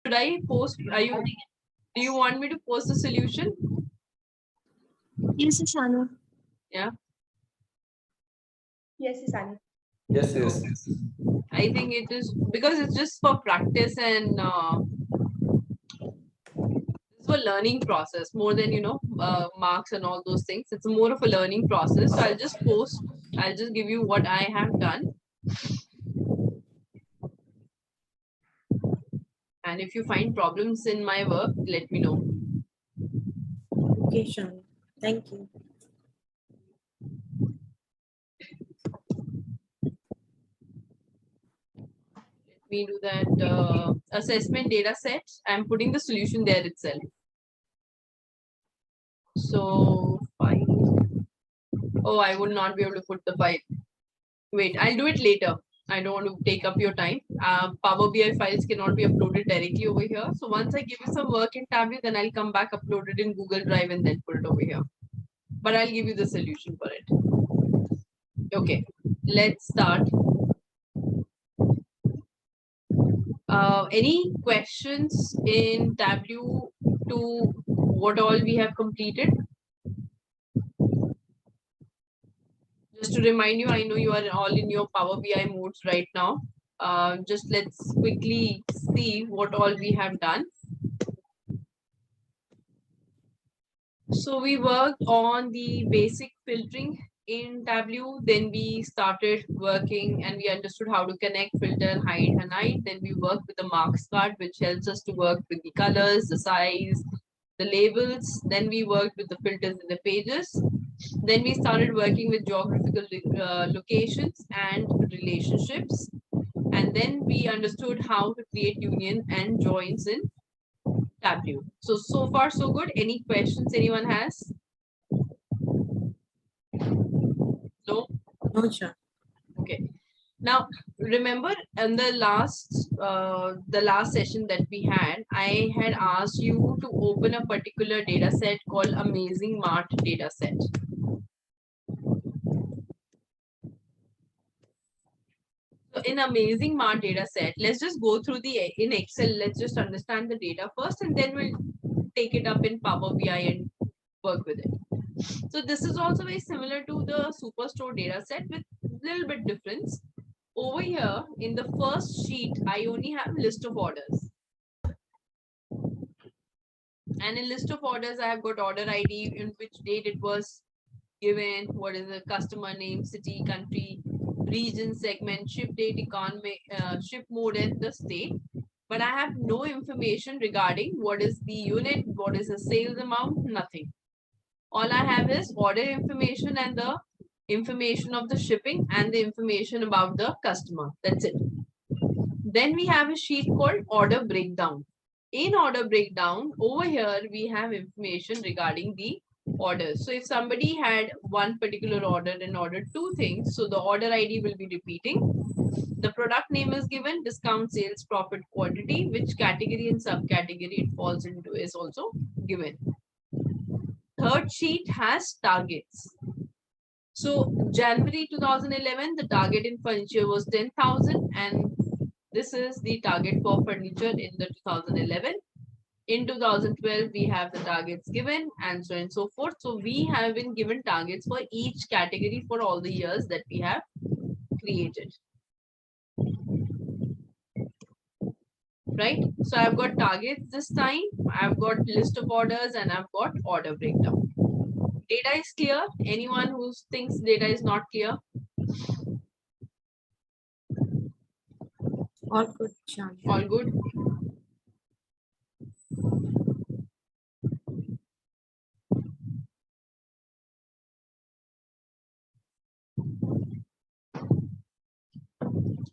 Should I post? Do you want me to post the solution? Yes, Ishanu. Yeah. Yes, Isani. Yes, yes. I think it is because it's just for practice and it's for learning process more than marks and all those things. It's more of a learning process. So I'll just post. I'll just give you what I have done. And if you find problems in my work, let me know. Okay, Ishanu. Thank you. Let me do that assessment data set. I'm putting the solution there itself. So file. Oh, I would not be able to put the file. Wait, I'll do it later. I don't want to take up your time. Power BI files cannot be uploaded directly over here. So once I give you some work in Tableau, then I'll come back, upload it in Google Drive, and then put it over here. But I'll give you the solution for it. Okay, let's start. Any questions in Tableau to what all we have completed? Just to remind you, I know you are all in your Power BI modes right now. Just let's quickly see what all we have done. So we worked on the basic filtering in Tableau. Then we started working and we understood how to connect, filter, hide, and hide. Then we worked with the marks card, which helps us to work with the colors, the size, the labels. Then we worked with the filters in the pages. Then we started working with geographical locations and relationships. And then we understood how to create union and joins in Tableau. So far so good. Any questions anyone has? No? No, Ishanu. Okay. Now, remember in the last session that we had, I had asked you to open a particular data set called Amazing Mart data set. So in Amazing Mart data set, let's just go through in Excel, let's just understand the data first and then we'll take it up in Power BI and work with it. So this is also very similar to the Superstore data set with a little bit difference. Over here in the first sheet, I only have list of orders. And in list of orders, I have got order ID, in which date it was given, what is the customer name, city, country, region, segment, ship date, economy, ship mode, and the state. But I have no information regarding what is the unit, what is the sales amount, nothing. All I have is order information and the information of the shipping and the information about the customer. That's it. Then we have a sheet called order breakdown. In order breakdown, over here, we have information regarding the orders. So if somebody had one particular order and ordered two things, so the order ID will be repeating. The product name is given, discount, sales, profit, quantity, which category and subcategory it falls into is also given. Third sheet has targets. So January 2011, the target in furniture was 10,000 and this is the target for furniture in the 2011. In 2012, we have the targets given and so on and so forth. So we have been given targets for each category for all the years that we have created. Right? So I've got targets this time. I've got list of orders and I've got order breakdown. Data is clear? Anyone who thinks data is not clear? All good, Ishanu. All good?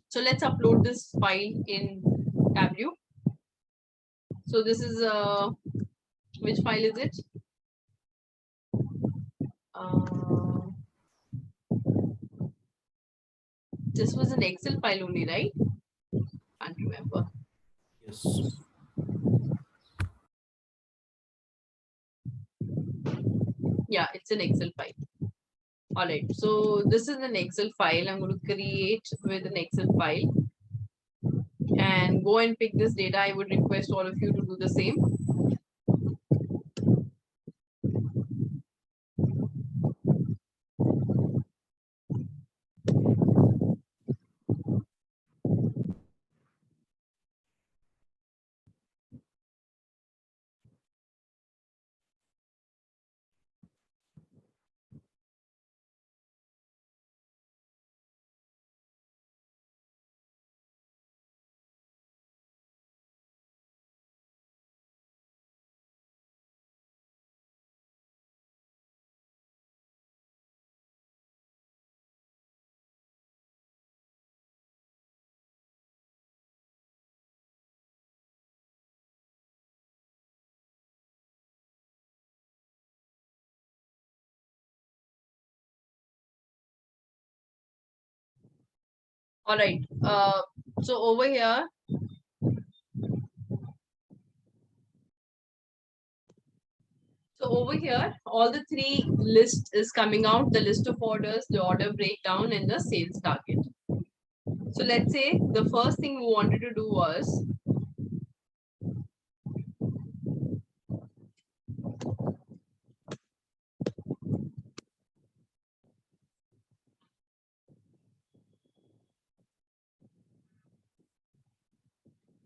So let's upload this file in Tableau. So this is which file is it? This was an Excel file only, right? Can't remember. Yes. Yeah, it's an Excel file. All right. So this is an Excel file. I'm going to create with an Excel file. and go and pick this data. I would request all of you to do the same. All right. So over here, all the three list is coming out, the list of orders, the order breakdown, and the sales target. So let's say the first thing we wanted to do was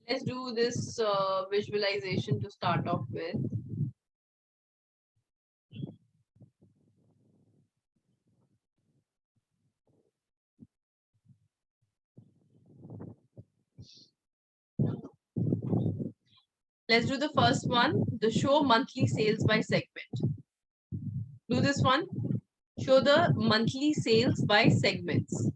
let's do this visualization to start off with. Let's do the first one, the show monthly sales by segment. Do this one, show the monthly sales by segments.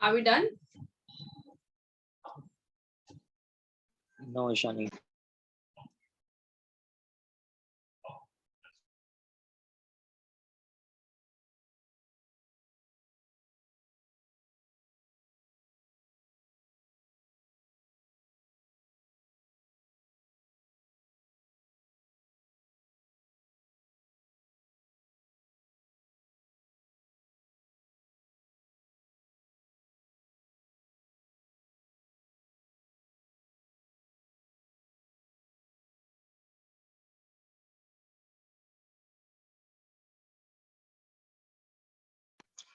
Are we done? No, Ishani.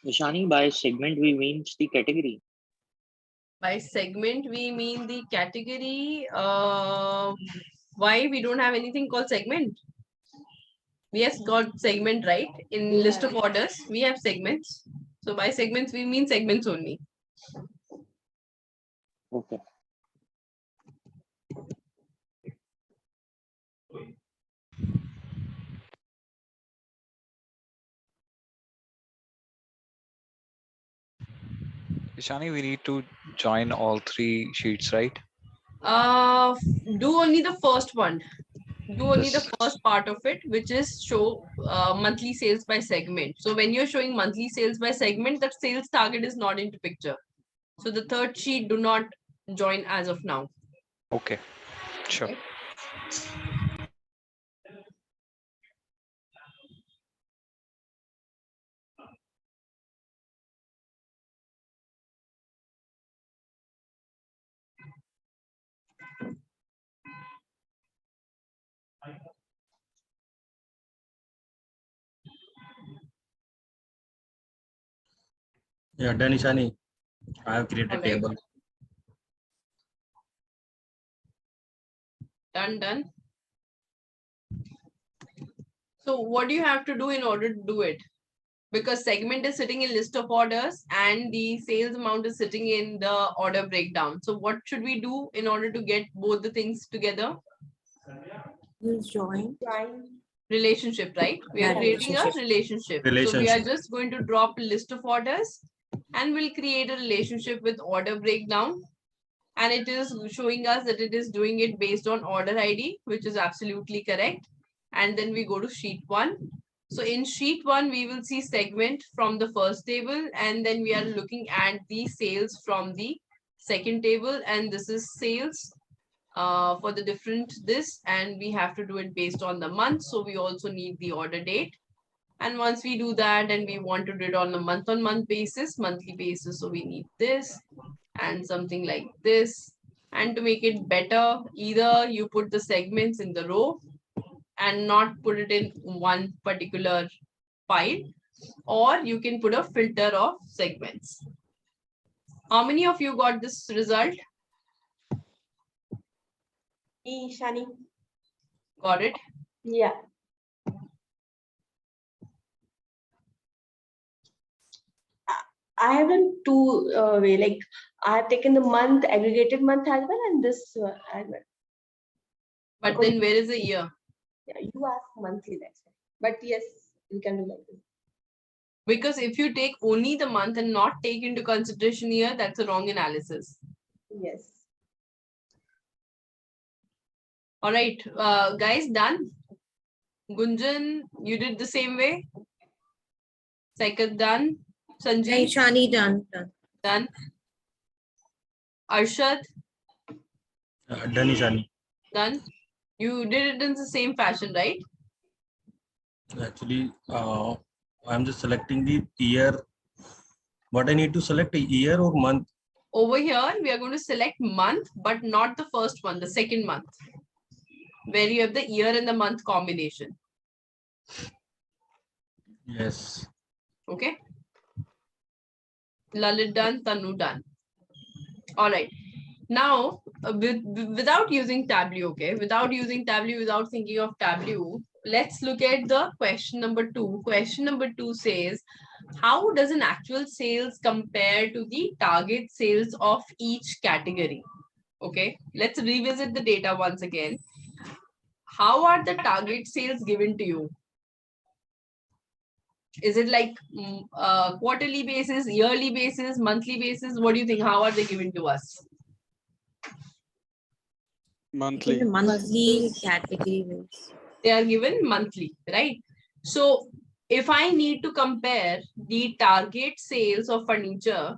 Ishani, by segment we means the category. By segment, we mean the category. Why we don't have anything called segment? We have got segment, right? In list of orders, we have segments. So by segments, we mean segments only. Okay. Ishani, we need to join all three sheets, right? Do only the first one. Do only the This, first part of it, which is show monthly sales by segment. So when you're showing monthly sales by segment, that sales target is not into picture. So the third sheet do not join as of now. Okay, sure. Okay. Yeah, done, Ishani. I have created All right. table. Done. So what do you have to do in order to do it? Because segment is sitting in list of orders and the sales amount is sitting in the order breakdown. So what should we do in order to get both the things together? Use join. Relationship, right? We are Yeah, creating a relationship. relationship. So we are Relationship. just going to drop a list of orders and we'll create a relationship with order breakdown. And it is showing us that it is doing it based on order ID, which is absolutely correct. And then we go to sheet 1. So in sheet 1, we will see segment from the first table, and then we are looking at the sales from the second table, and this is sales for the different this, and we have to do it based on the month. So we also need the order date. And once we do that, and we want to do it on a month-on-month basis, monthly basis, so we need this and something like this. And to make it better, either you put the segments in the row and not put it in one particular file, or you can put a filter of segments. How many of you got this result? Shani. Got it? Yeah. I have done two way, like I have taken the month, aggregated month as well, and this as well. But then where is the year? Yeah, you ask monthly, that's why. But yes, we can do like this. Because if you take only the month and not take into consideration year, that's a wrong analysis. Yes. All right, guys, done. Gunjan, you did the same way. Second done. Sanjeev, Shani done. done. Arshad, Done, Ishani. done. You did it in the same fashion, right? Actually, I'm just selecting the year. What I need to select, a year or month? Over here, we are going to select month, but not the first one, the second month, where you have the year and the month combination. Yes. Okay. Lalit done, Tanu done. All right. Now, without using Tableau, okay, without using Tableau, without thinking of Tableau, let's look at the question number 2. Question number 2 says, how does an actual sales compare to the target sales of each category? Okay, let's revisit the data once again. How are the target sales given to you? Is it like quarterly basis, yearly basis, monthly basis? What do you think? How are they given to us? Monthly. The monthly category wise. They are given monthly, right? So if I need to compare the target sales of furniture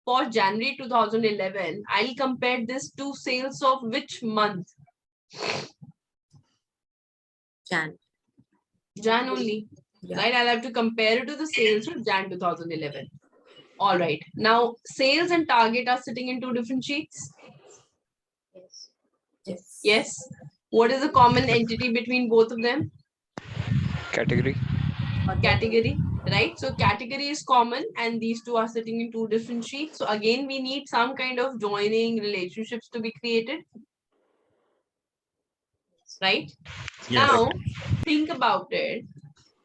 for January 2011, I'll compare this to sales of which month? Jan. Jan only, Yeah. right? I'll have to compare it to the sales of Jan 2011. All right. Now, sales and target are sitting in two different sheets. Yes. Yes. What is the common entity between both of them? Category. Category, right? So category is common and these two are sitting in two different sheets. So again, we need some kind of joining relationships to be created, right? Yes. Now, think about it.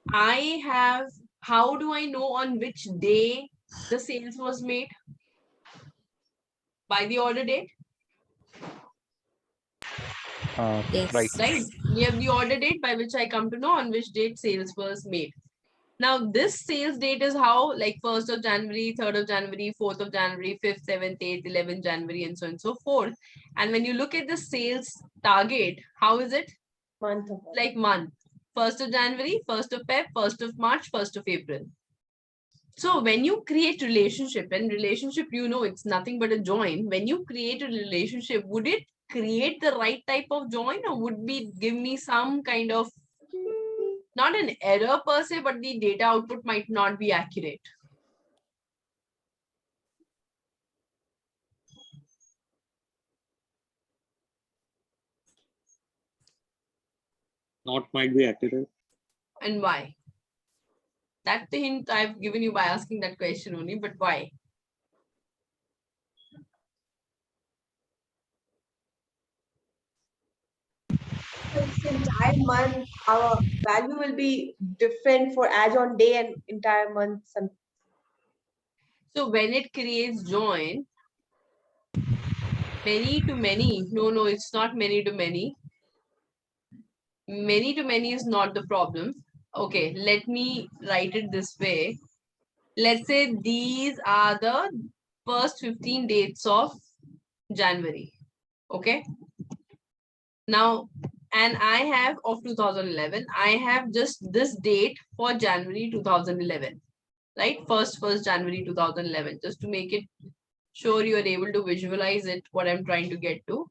How do I know on which day the sales was made? By the order date, Yes. Right. right? We have the order date by which I come to know on which date sales was made. Now, this sales date is how, like 1st of January, 3rd of January, 4th of January, 5th, 7th, 8th, 11th January, and so on and so forth. And when you look at the sales target, how is it? Month of Like month. 1st of January, 1st of Feb, 1st of March, 1st of April. So when you create relationship, and relationship, you know, it's nothing but a join. When you create a relationship, would it create the right type of join, or would be give me some kind of, not an error per se, but the data output might not be accurate? Not might be accurate. And why? That's the hint I've given you by asking that question only, but why? This entire month, our value will be different for as on day and entire month. So when it creates join, many to many, no, it's not many to many. Many to many is not the problem. Okay, let me write it this way. Let's say these are the first 15 dates of January. Okay. Now, and I have of 2011, I have just this date for January 2011, right? First January 2011, just to make it sure you are able to visualize it, what I'm trying to get to.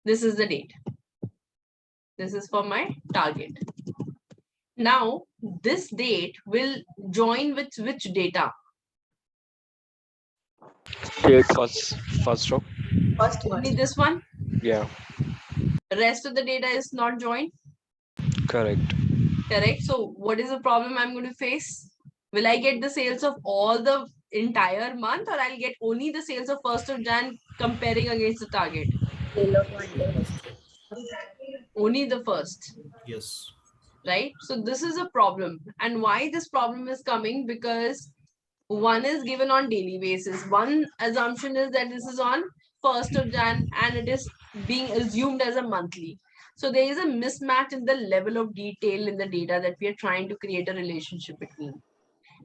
This is the date. This is for my target. Now, this date will join with which data? First row. Only this one? Yeah, The rest of the data is not joined? correct. Correct. So what is the problem I'm going to face? Will I get the sales of all the entire month, or I'll get only the sales of 1st of Jan comparing against the target? Only the first. Yes. Right? So this is a problem. And why this problem is coming? Because one is given on daily basis. One assumption is that this is on 1st of Jan and it is being assumed as a monthly. So there is a mismatch in the level of detail in the data that we are trying to create a relationship between.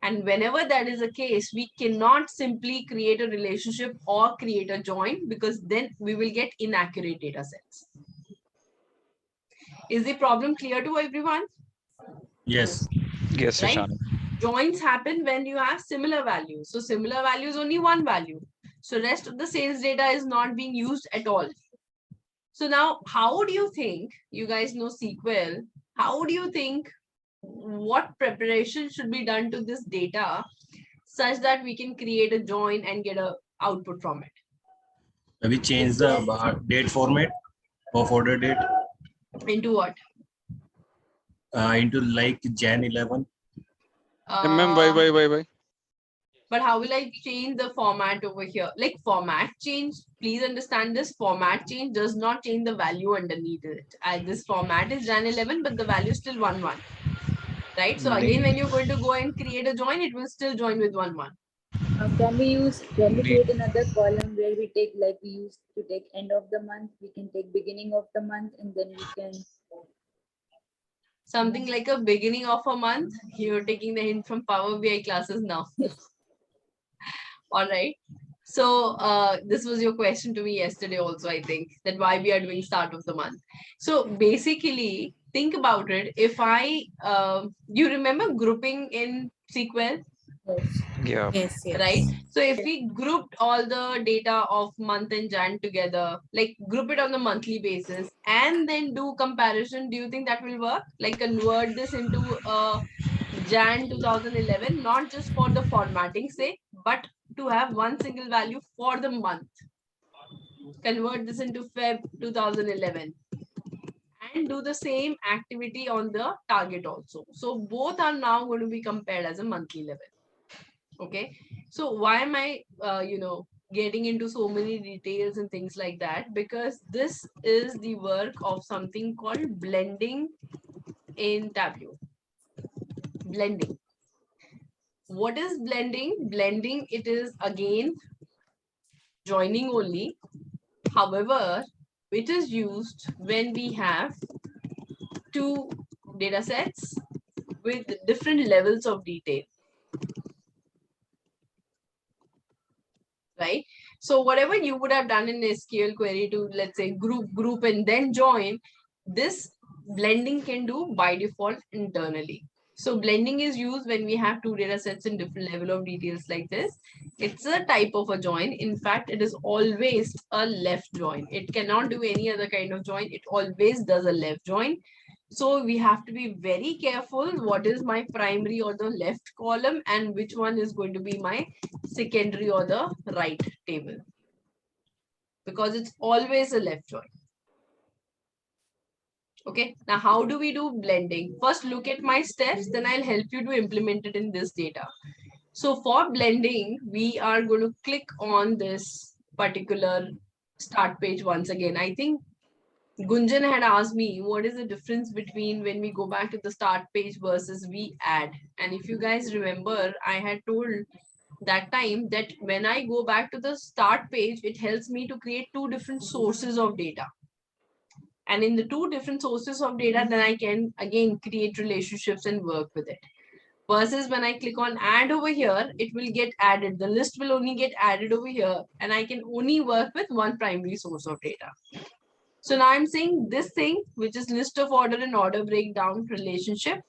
And whenever that is the case, we cannot simply create a relationship or create a join, because then we will get inaccurate data sets. Is the problem clear to everyone? Yes. Yes, Right? Ishani. Joins happen when you have similar values. So similar value is only one value. So rest of the sales data is not being used at all. So now, how do you think, you guys know SQL, how do you think what preparation should be done to this data such that we can create a join and get a output from it? We change the date format of order date Into what? into like Jan 11. Ma'am, bye. But how will I change the format over here? Like format change, please understand this, format change does not change the value underneath it. This format is Jan 11, but the value is still 1, 1. Right? So again, when you're going to go and create a join, it will still join with 1, 1. Can we create another column where we take, like we used to take end of the month, we can take beginning of the month, and then we can. Something like a beginning of a month. You're taking the hint from Power BI classes now. All right. So this was your question to me yesterday also, I think, that why we are doing start of the month. So basically, think about it. If I, you remember grouping in SQL? Yeah. Yes, yes. Right? So if we grouped all the data of month and Jan together, like group it on the monthly basis and then do comparison, do you think that will work? Like convert this into Jan 2011, not just for the formatting sake, but to have one single value for the month. Convert this into Feb 2011 and do the same activity on the target also. So both are now going to be compared as a monthly level. Okay. So why am I, getting into so many details and things like that? Because this is the work of something called blending in Tableau. Blending. What is blending? Blending, it is again joining only. However, it is used when we have two data sets with different levels of detail. Right? So whatever you would have done in a SQL query to, let's say, group, and then join, this blending can do by default internally. So blending is used when we have two data sets in different level of details like this. It's a type of a join. In fact, it is always a left join. It cannot do any other kind of join. It always does a left join. So we have to be very careful what is my primary or the left column and which one is going to be my secondary or the right table. Because it's always a left join. Okay, now how do we do blending? First, look at my steps, then I'll help you to implement it in this data. So for blending, we are going to click on this particular start page once again. I think Gunjan had asked me, what is the difference between when we go back to the start page versus we add? And if you guys remember, I had told that time that when I go back to the start page, it helps me to create two different sources of data. And in the two different sources of data, then I can again create relationships and work with it. Versus when I click on add over here, it will get added. The list will only get added over here and I can only work with one primary source of data. So now I'm saying this thing, which is list of order and order breakdown relationship,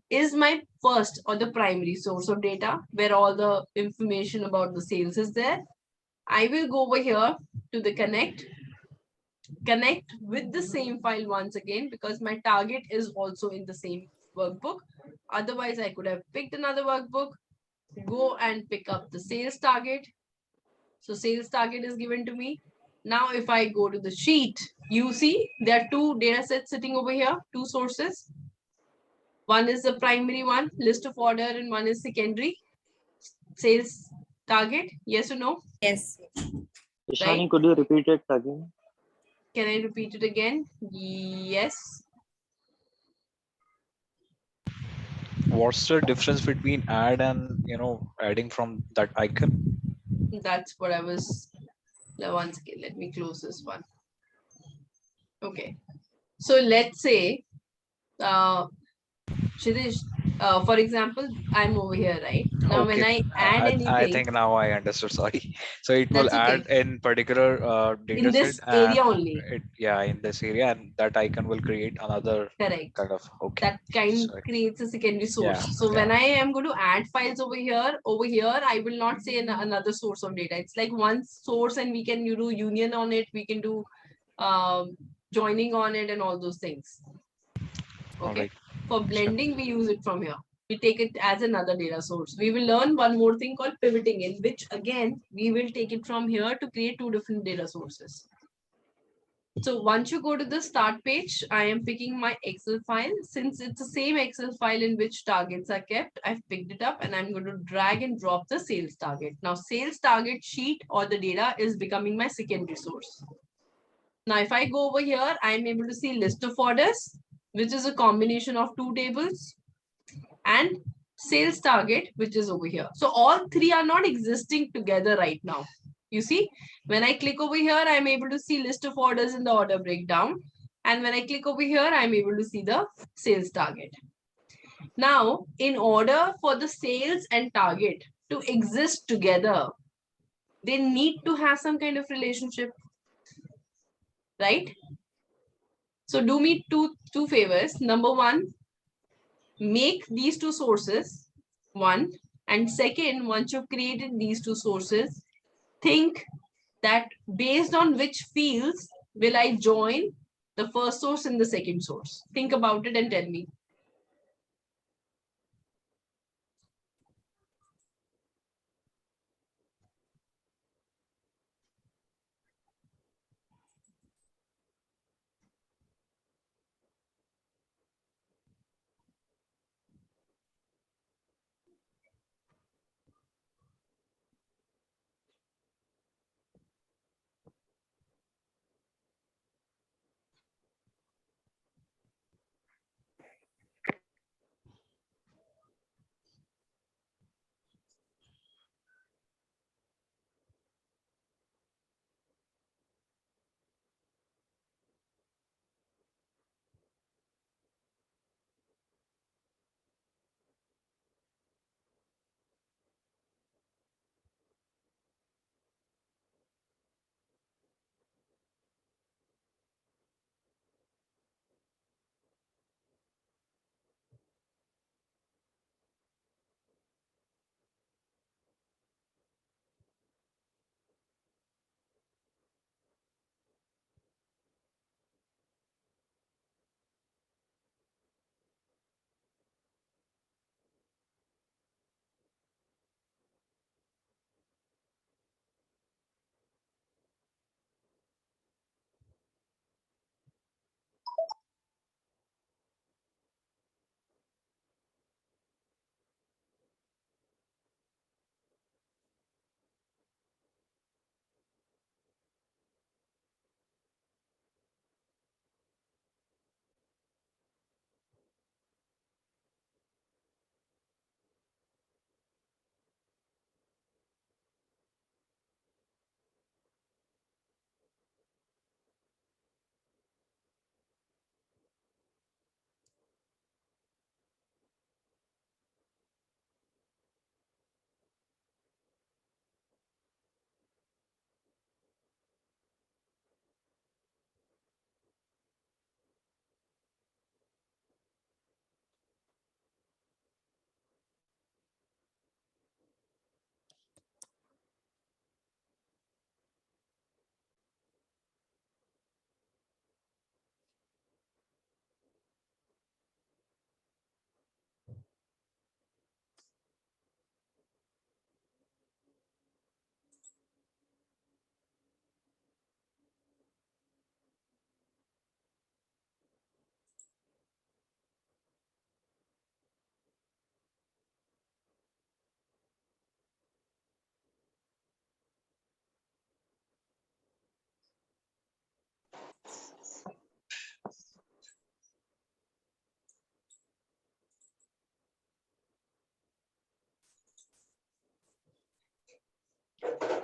is my first or the primary source of data where all the information about the sales is there. I will go over here to the connect with the same file once again because my target is also in the same workbook. Otherwise, I could have picked another workbook, go and pick up the sales target. So sales target is given to me. Now, if I go to the sheet, you see there are two data sets sitting over here, two sources. One is the primary one, list of order, and one is secondary, sales target. Yes or no? Yes. Ishani, Right. could you repeat it again? Can I repeat it again? Yes. What's the difference between add and adding from that icon? That's what I was. Now, once again, let me close this one. Okay. So let's say, Shirish, for example, I'm over here, right? Now, when Okay, I add I anything, think now I understood. Sorry. So it will that's okay. add in particular In data set this and area only. in this area, and that icon will create another Correct. kind of That kind Sorry. creates a secondary source. Yeah, So when yeah. I am going to add files over here, I will not say another source of data. It's like one source and we can do union on it. We can do joining on it and all those things. All Okay. right. For Sure. blending, we use it from here. We take it as another data source. We will learn one more thing called pivoting, in which again, we will take it from here to create two different data sources. So once you go to the start page, I am picking my Excel file. Since it's the same Excel file in which targets are kept, I've picked it up and I'm going to drag and drop the sales target. Now sales target sheet or the data is becoming my secondary source. Now if I go over here, I'm able to see list of orders, which is a combination of two tables, and sales target, which is over here. So all three are not existing together right now. You see, when I click over here, I'm able to see list of orders in the order breakdown. And when I click over here, I'm able to see the sales target. Now, in order for the sales and target to exist together, they need to have some kind of relationship, right? So do me two favors. Number one, make these two sources one. And second, once you've created these two sources, think that based on which fields will I join the first source and the second source. Think about it and tell me.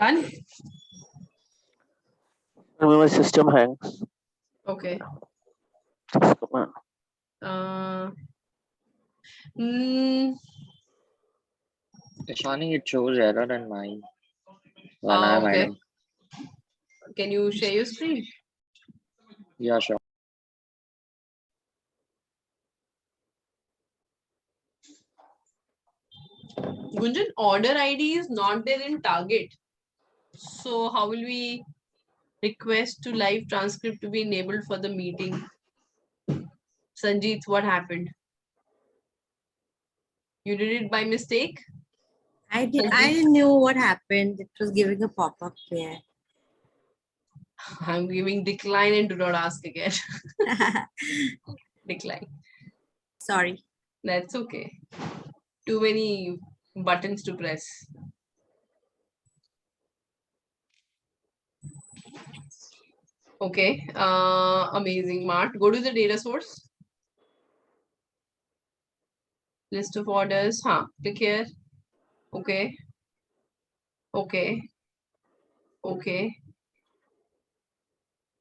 Done? My system hangs. Okay. Just come on. Ishani, it shows error in mine when I'm Okay. adding. Can you share your screen? Yeah, sure. Gunjan, order ID is not there in target. So how will we request to live transcript to be enabled for the meeting? Sanjeet, what happened? You did it by mistake? I didn't know what happened. It was giving a pop-up there. I'm giving decline and do not ask again. Decline. Sorry. That's okay. Too many buttons to press. Okay. Amazing Mart. Go to the data source. List of orders. Click here. Okay. Okay. Okay.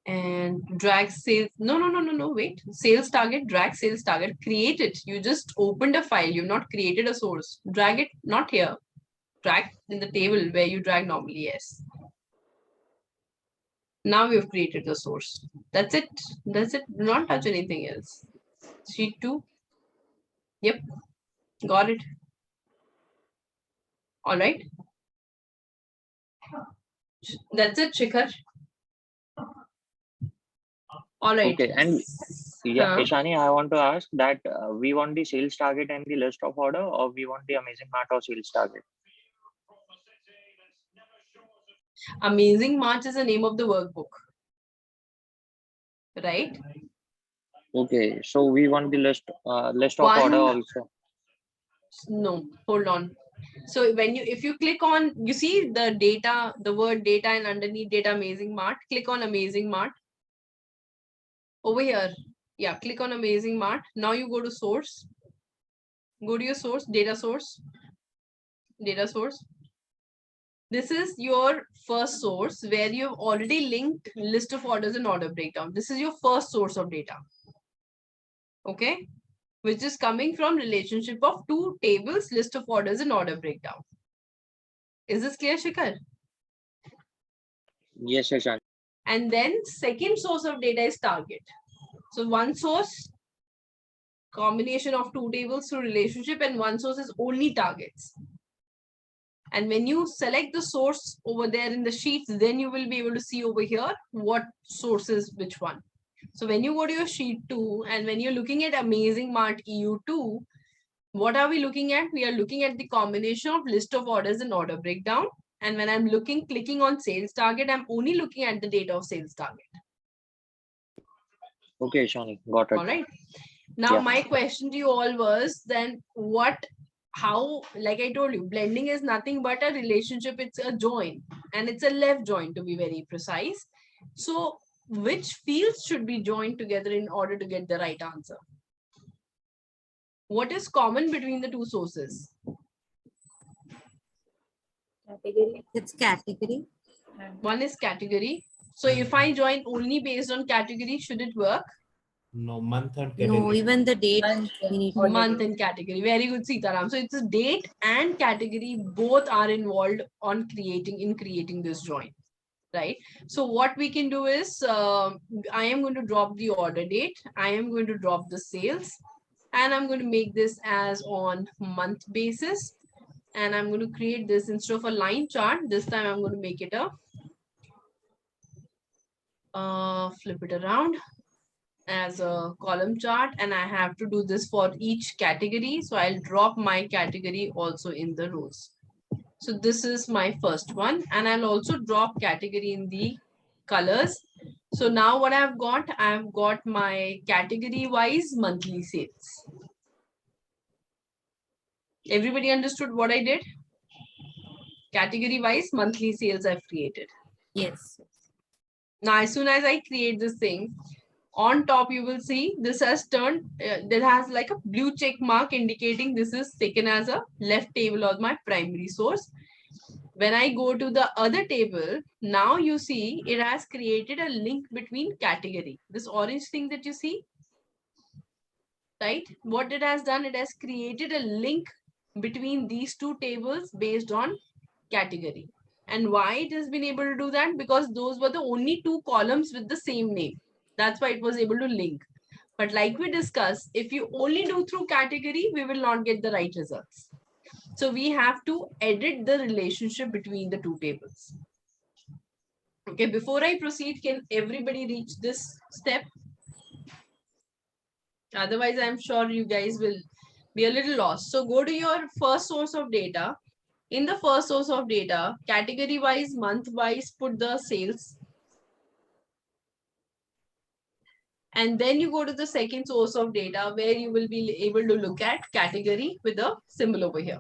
And drag sales. No, wait. Sales target, drag sales target. Create it. You just opened a file. You've not created a source. Drag it, not here. Drag in the table where you drag normally. Yes. Now we've created the source. That's it. That's it. Do not touch anything else. Sheet 2. Yep. Got it. All right. That's it, Shikhar. All right. Okay, and yeah, Huh? Ishani, I want to ask that we want the sales target and the list of order, or we want the amazing mart or sales target? Amazing March is the name of the workbook. Right? Okay, so we want the list of order also. No, hold on. So when if you click on, you see the data, the word data, and underneath data Amazing Mart, click on Amazing Mart. Over here. Yeah, click on Amazing Mart. Now you go to source. Go to your source, data source. Data source. This is your first source where you have already linked list of orders and order breakdown. This is your first source of data. Okay. Which is coming from relationship of two tables, list of orders and order breakdown. Is this clear, Shikhar? Yes, Ishani. And then second source of data is target. So one source, combination of two tables through relationship, and one source is only targets. And when you select the source over there in the sheets, then you will be able to see over here what source is which one. So when you go to your sheet 2 and when you're looking at Amazing Mart EU2, what are we looking at? We are looking at the combination of list of orders and order breakdown. And when I'm clicking on sales target, I'm only looking at the data of sales target. Okay, Ishani, got it. All right. Now, Yeah. my question to you all was then how, like I told you, blending is nothing but a relationship. It's a join and it's a left join to be very precise. So which fields should be joined together in order to get the right answer? What is common between the two sources? Category. It's category. One is category. So if I join only based on category, should it work? No, month and category. No, even the date Month, we need to Month and category. Very good, Sitaram. So it's a date and category, both are involved on creating this join. Right. So what we can do is I am going to drop the order date. I am going to drop the sales and I'm going to make this as on month basis. And I'm going to create this instead of a line chart. This time I'm going to make it flip it around as a column chart. And I have to do this for each category. So I'll drop my category also in the rows. So this is my first one, and I'll also drop category in the colors. So now what I've got my category wise monthly sales. Everybody understood what I did? Category wise monthly sales I've created. Yes. Now, as soon as I create this thing, on top you will see this has turned, that has like a blue check mark indicating this is taken as a left table or my primary source. When I go to the other table, now you see it has created a link between category. This orange thing that you see, right? What it has done, it has created a link between these two tables based on category. And why it has been able to do that? Because those were the only two columns with the same name. That's why it was able to link. But like we discussed, if you only do through category, we will not get the right results. So we have to edit the relationship between the two tables. Okay, before I proceed, can everybody reach this step? Otherwise, I'm sure you guys will be a little lost. So go to your first source of data. In the first source of data, category wise, month wise, put the sales. And then you go to the second source of data where you will be able to look at category with a symbol over here.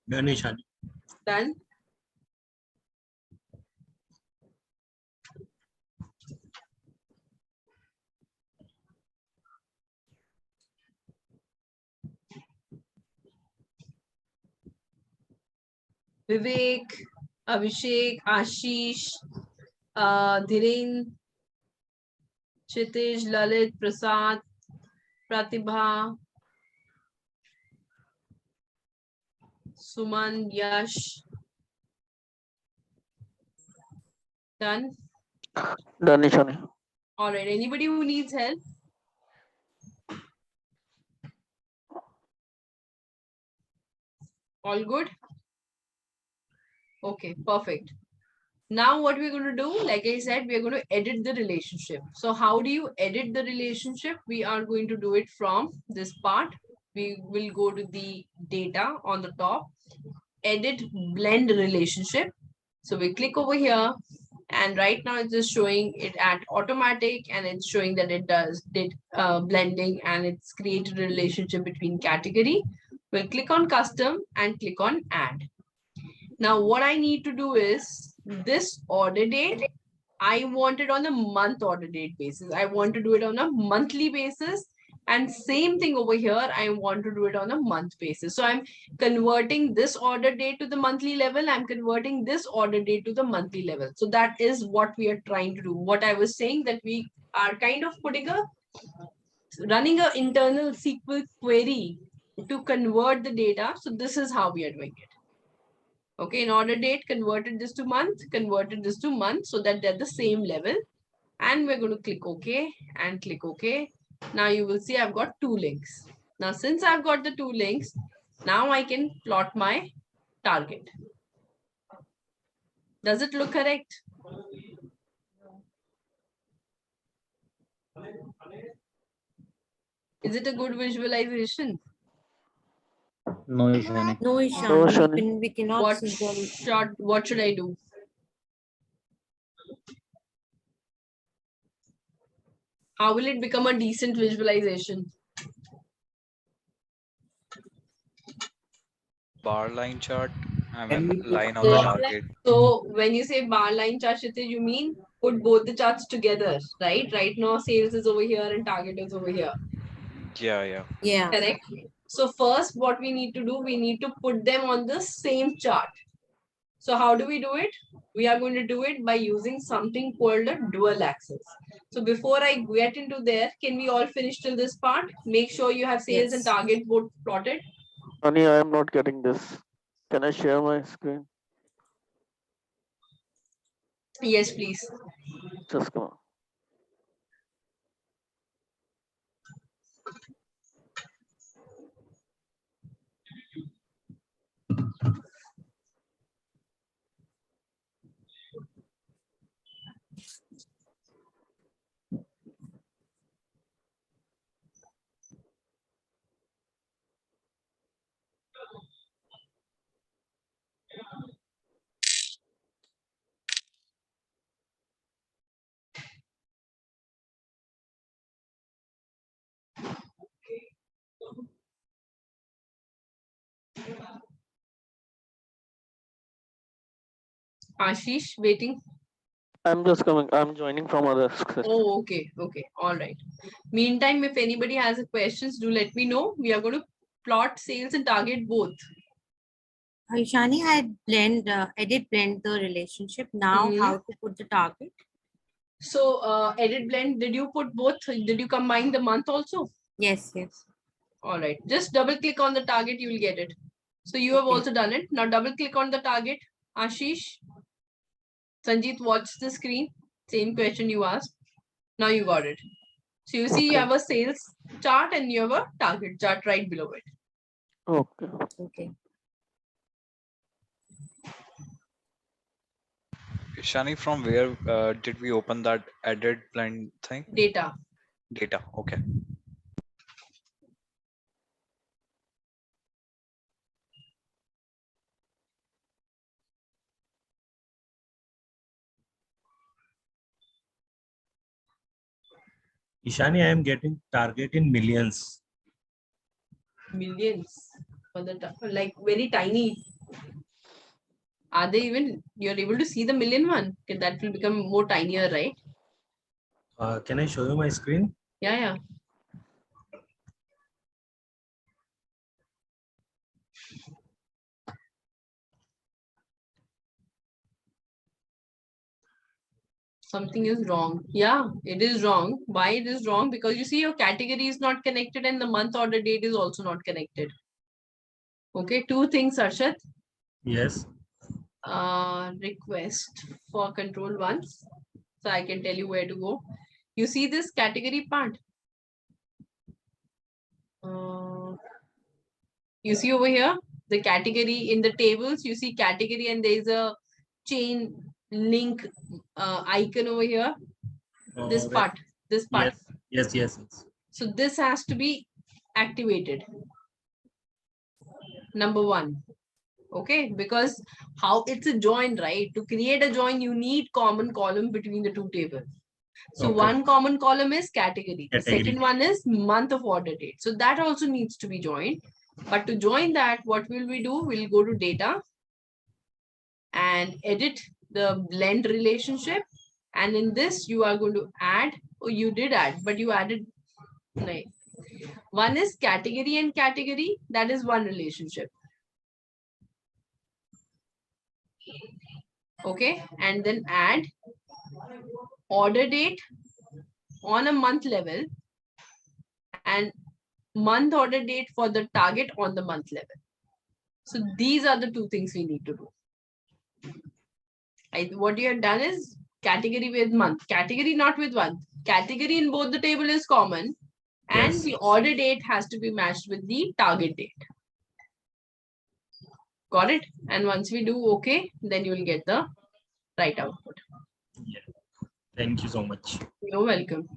Done, Ishani. Done. Vivek, Abhishek, Ashish, Dhiren, Chitish, Lalit, Prasad, Pratibha, Suman, Yash. Done. Done, Ishani. All right. Anybody who needs help? All good? Okay, perfect. Now what we're going to do, like I said, we're going to edit the relationship. So how do you edit the relationship? We are going to do it from this part. We will go to the data on the top, edit blend relationship. So we click over here, and right now it's just showing it at automatic, and it's showing that it did blending, and it's created a relationship between category. We'll click on custom and click on add. Now what I need to do is this order date, I want it on a month order date basis. I want to do it on a monthly basis. And same thing over here, I want to do it on a month basis. So I'm converting this order date to the monthly level. I'm converting this order date to the monthly level. So that is what we are trying to do. What I was saying, that we are kind of running an internal SQL query to convert the data. So this is how we are doing it. Okay, in order date, converted this to month, converted this to month, so that they're the same level. And we're going to click OK and click OK. Now you will see I've got two links. Now, since I've got the two links, now I can plot my target. Does it look correct? Is it a good visualization? No, Ishani. No, No, Ishan, Ishani. we cannot What see them. what should I do? How will it become a decent visualization? Bar line chart. I Can mean, we put line on the the target. So when you say bar line chart, Kshitij, you mean put both the charts together, right? Right now, sales is over here and target is over here. Yeah, yeah. Yeah. Correct. So first, what we need to do, we need to put them on the same chart. So how do we do it? We are going to do it by using something called a dual axis. So before I get into there, can we all finish till this part? Make sure you have sales and Yes. target both plotted. Honey, I am not getting this. Can I share my screen? Yes, please. Just come on. Ashish, waiting. I'm just coming. I'm joining from other session. Oh, okay. Okay. All right. Meantime, if anybody has a questions, do let me know. We are going to plot sales and target both. Ishani, I did blend the relationship. Now, how to put the target? So, edit blend, did you put both? Did you combine the month also? Yes, yes. All right. Just double click on the target, you will get it. So you have also done it. Now double click on the target. Ashish. Sanjeet, watch the screen. Same question you asked. Now you got it. So you see you have a sales chart and you have a target chart right below it. Okay. Okay. Shani, from where did we open that edit blend thing? Data. Data. Okay. Ishani, I am getting target in millions. Millions. For the like very tiny. Are they even, you're able to see the million one? Okay, that will become more tinier, right? Can I show you my screen? Yeah, yeah. Something is wrong. Yeah, it is wrong. Why it is wrong? Because you see your category is not connected and the month order date is also not connected. Okay, two things, Arshad. Yes. Request for control once. So I can tell you where to go. You see this category part. You see over here, the category in the tables, you see category and there is a chain link icon over here. This part. Yes. Yes. Yes. So this has to be activated. Number one. Okay, because how it's a join, right? To create a join, you need common column between the two tables. So one common column is category. The second one is month of order date. So that also needs to be joined. But to join that, what will we do? We'll go to data and edit the blend relationship. And in this, you are going to add, oh, you did add, but you added, no. One is category and category. That is one relationship. Okay, and then add order date on a month level and month order date for the target on the month level. So these are the two things we need to do. What you have done is category with month, category not with month. Category in both the table is common and the order date has to be matched with the target date. Got it? And once we do okay, then you will get the right output. Yeah. Thank you so much. You're welcome.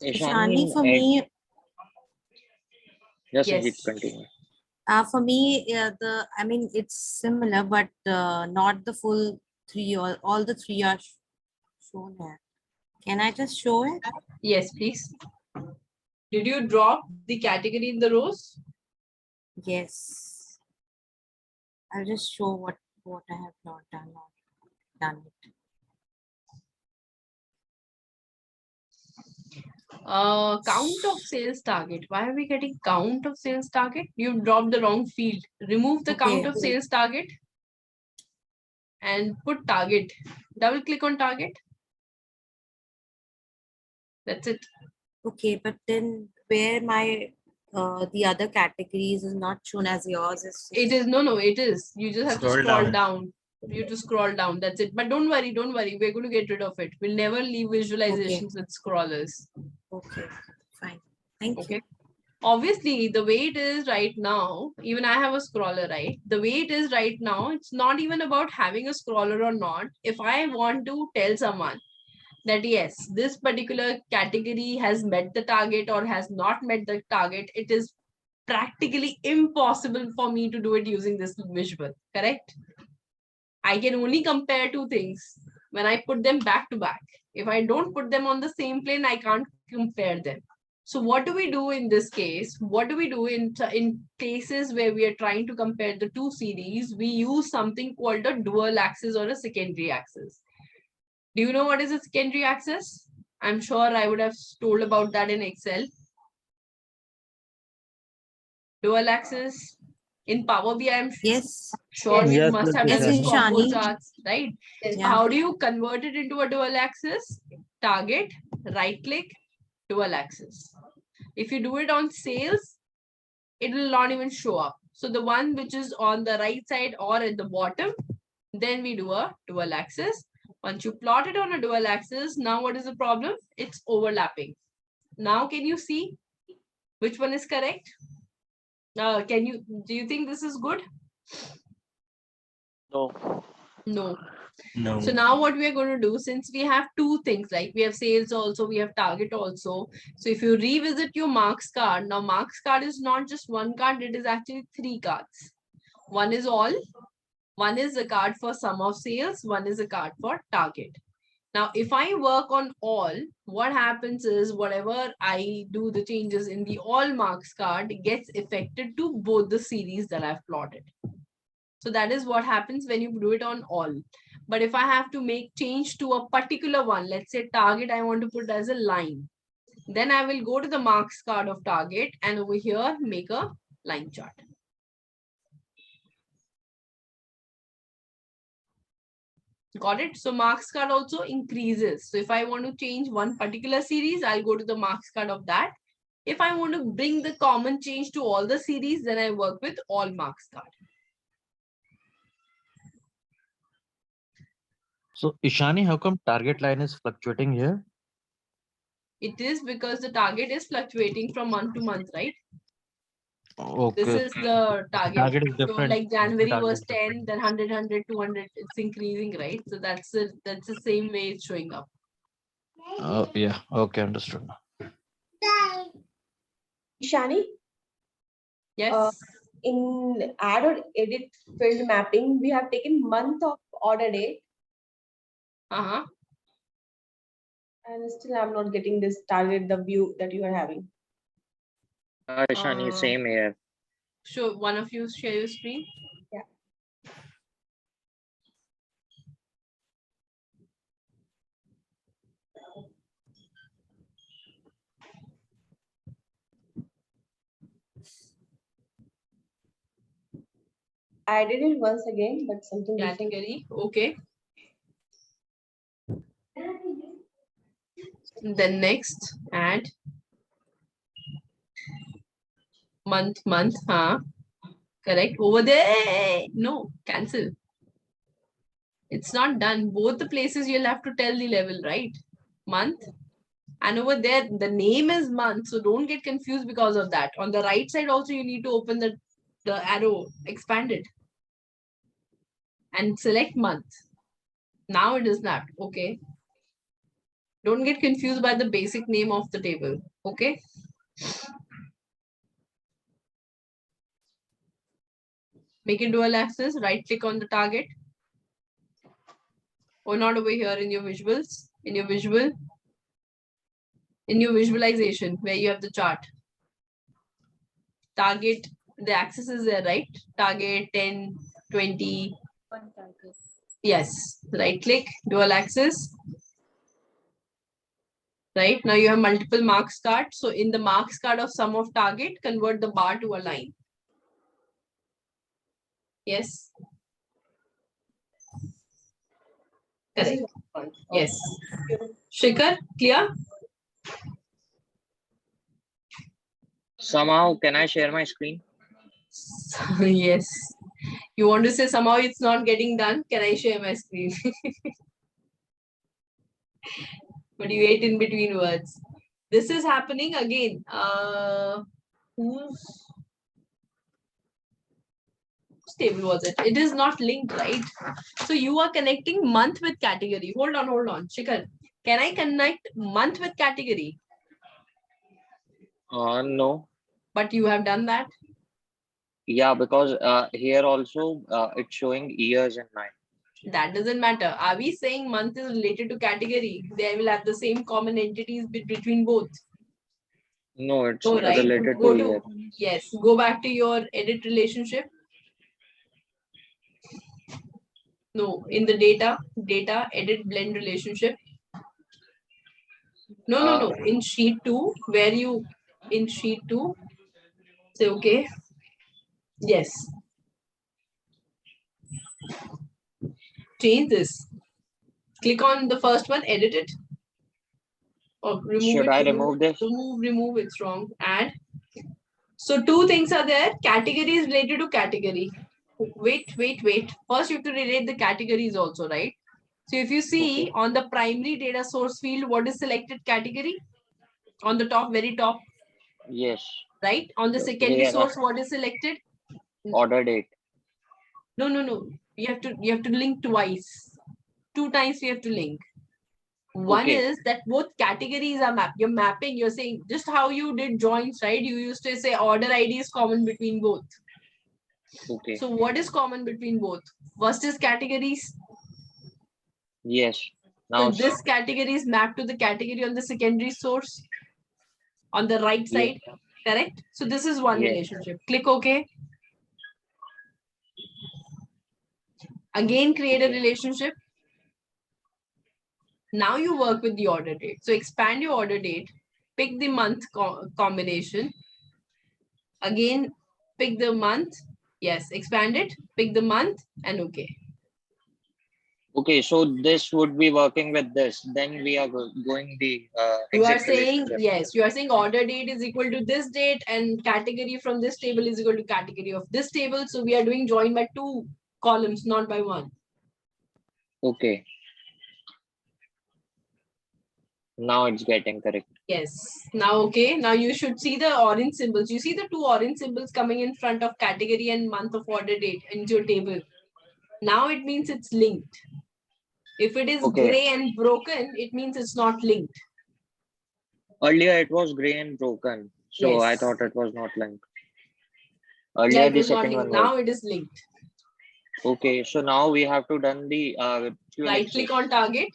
Ishani, for me, Yes, yes. continue. For me, I mean, it's similar, but not the full three. All the three are shown here. Can I just show it? Yes, please. Did you drop the category in the rows? Yes. I'll just show what I have not done or done it. Count of sales target. Why are we getting count of sales target? You dropped the wrong field. Remove the count of sales target and put target. Double click on target. That's it. Okay, but then where my the other categories is not shown as yours is. It is no, it is. You just have to Scroll scroll down. down. You have to scroll down. That's it. But don't worry, don't worry. We're going to get rid of it. We'll never leave visualizations with scrollers. Okay, fine. Thank you. Obviously, the way it is right now, even I have a scroller, right? The way it is right now, it's not even about having a scroller or not. If I want to tell someone that yes, this particular category has met the target or has not met the target, it is practically impossible for me to do it using this visual, correct? I can only compare two things when I put them back to back. If I don't put them on the same plane, I can't compare them. So what do we do in this case? What do we do in cases where we are trying to compare the two series? We use something called a dual axis or a secondary axis. Do you know what is a secondary access? I'm sure I would have told about that in Excel. Dual access in Power BI, I'm Yes. sure we Yes, must yes, have Yes, done Ishani. this combo Ishani. charts, right? Yeah. How do you convert it into a dual axis? Target, right click, dual axis. If you do it on sales, it will not even show up. So the one which is on the right side or at the bottom, then we do a dual axis. Once you plot it on a dual axis, now what is the problem? It's overlapping. Now can you see which one is correct? Do you think this is good? No. No. No. So now what we are going to do, since we have two things, like we have sales also, we have target also. So if you revisit your marks card, now marks card is not just one card, it is actually 3 cards. One is all, one is a card for sum of sales, one is a card for target. Now, if I work on all, what happens is whatever I do the changes in the all marks card gets affected to both the series that I've plotted. So that is what happens when you do it on all. But if I have to make change to a particular one, let's say target, I want to put as a line. Then I will go to the marks card of target and over here make a line chart. Got it? So marks card also increases. So if I want to change one particular series, I'll go to the marks card of that. If I want to bring the common change to all the series, then I work with all marks card. So Ishani, how come target line is fluctuating here? It is because the target is fluctuating from month to month, right? This Okay. is the target. Target is So different. like January Target was is 10, different. then 100, 100, 200, it's increasing, right? So that's the same way it's showing up. Oh, yeah. Okay, understood. Shani, Yes. in add or edit field mapping, we have taken month of order date, Uh-huh. and still I'm not getting this target, the view that you are having. Shani, same here. So one of you share your screen. Yeah. I did it once again, but something different. Category. Okay. Then next, add month, huh? Correct. Over there. No, cancel. It's not done. Both the places you'll have to tell the level, right? Month. And over there, the name is month. So don't get confused because of that. On the right side also, you need to open the arrow, expand it. And select month. Now it is not. Okay. Don't get confused by the basic name of the table. Okay. Make it dual axis. Right click on the target. Or not over here in your visuals. In your visualization where you have the chart. Target, the axis is there, right? Target 10, 20. One target. Yes. Right click, dual axis. Right now you have multiple marks card. So in the marks card of sum of target, convert the bar to a line. Yes. Correct. Yes. Shikhar, clear? Somehow, can I share my screen? Yes. You want to say somehow it's not getting done? Can I share my screen? But you ate in between words. This is happening again. Whose table was it? It is not linked, right? So you are connecting month with category. Hold on. Shikhar, can I connect month with category? No. But you have done that? Yeah, because here also it's showing years in mine. That doesn't matter. Are we saying month is related to category? They will have the same common entities between both. No, it's No, right? related Go to to, year. yes, go back to your edit relationship. No, in the data, edit, blend relationship. No. In sheet 2, where you, in sheet 2, say, okay. Yes. Change this. Click on the first one, edit it. Or remove Should it. I remove this? Remove, it's wrong. Add. So 2 things are there. Category is related to category. Wait. First, you have to relate the categories also, right? So if you see Okay. on the primary data source field, what is selected category? On the top, very top, Yes. right? On the secondary Here, source, what is selected? order date. No. You have to link twice. 2 times we have to link. One Okay. is that both categories are mapped. You're mapping, you're saying just how you did joins, right? You used to say order ID is common between both. Okay. So what is common between both? First is categories. Yes. So Now, this category is mapped to the category on the secondary source on the right yes. side, correct? So this is one Yes. relationship. Click OK. Again, create a Okay. relationship. Now you work with the order date. So expand your order date, pick the month combination. Again, pick the month. Yes, expand it, pick the month and okay. Okay, so this would be working with this. Then we are going the You are exact saying, relationship. yes, you are saying order date is equal to this date and category from this table is equal to category of this table. So we are doing join by 2 columns, not by 1. Okay. Now it's getting correct. Yes. Now, okay. Now you should see the orange symbols. You see the 2 orange symbols coming in front of category and month of order date into your table. Now it means it's linked. If it is Okay. gray and broken, it means it's not linked. Earlier it was gray and broken. So Yes. I thought it was not linked. Yeah, Earlier it the was not second linked. one was. Now it is linked. Okay, so now we have to done the dual Right axis. click on target.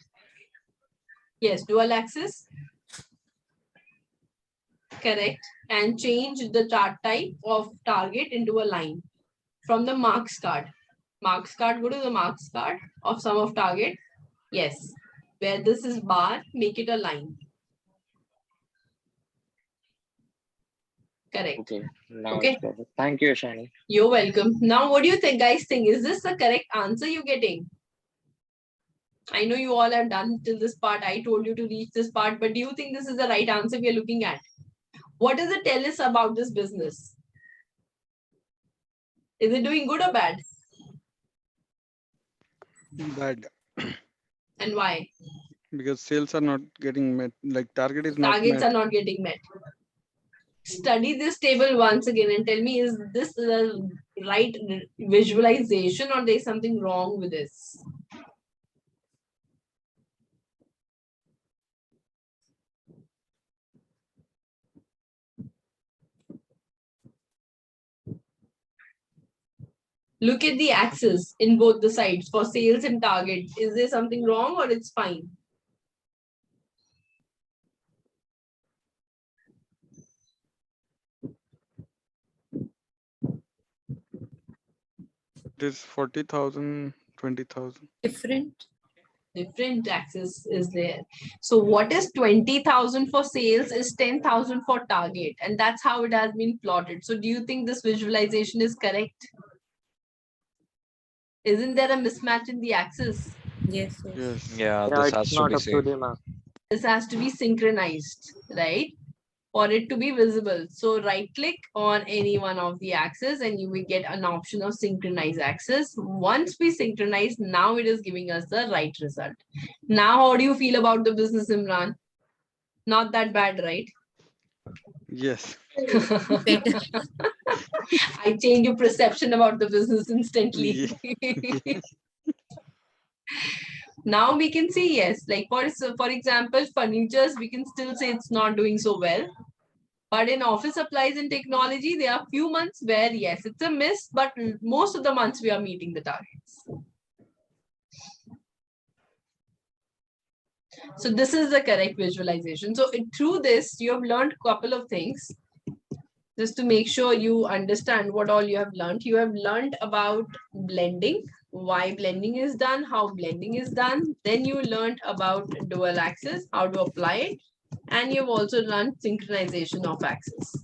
Yes, dual axis. Correct. And change the chart type of target into a line from the marks card. Marks card, go to the marks card of sum of target. Yes. Where this is bar, make it a line. Correct. Okay, now Okay. it's perfect. Thank you, Shani. You're welcome. Now, what do you think, guys? Think is this the correct answer you're getting? I know you all have done till this part. I told you to reach this part, but do you think this is the right answer we are looking at? What does it tell us about this business? Is it doing good or bad? Bad, And why? because sales are not getting met. Like target is not Targets met. are not getting met. Study this table once again and tell me, is this the right visualization or there's something wrong with this? Look at the axis in both the sides for sales and target. Is there something wrong or it's fine? It is 40,000, 20,000. Different axis is there. So what is 20,000 for sales is 10,000 for target, and that's how it has been plotted. So do you think this visualization is correct? Isn't there a mismatch in the axis? Yes. Yes. Yeah, Yeah, this it's has to not be up to same. the mark. This has to be synchronized, right? For it to be visible. So right click on any one of the axes and you will get an option of synchronize axis. Once we synchronize, now it is giving us the right result. Now, how do you feel about the business, Imran? Not that bad, right? Yes. Better. I change your perception about the business instantly. Yes. Now we can see, yes, like for example, furnitures, we can still say it's not doing so well. But in office supplies and technology, there are few months where, yes, it's a miss, but most of the months we are meeting the targets. So this is the correct visualization. So through this, you have learned a couple of things. Just to make sure you understand what all you have learned. You have learned about blending. why blending is done, how blending is done. Then you learned about dual axis, how to apply it, and you've also learned synchronization of axis.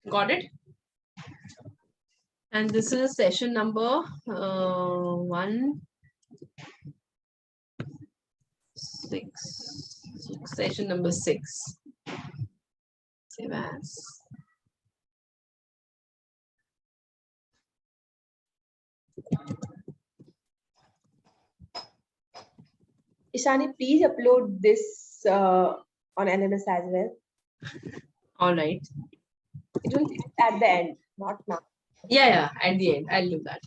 Got it? And this is session number 6, session number 6. Save as. Ishani, please upload this on LMS as well. All right. It will be at the end, not now. Yeah, at the end, I'll do that.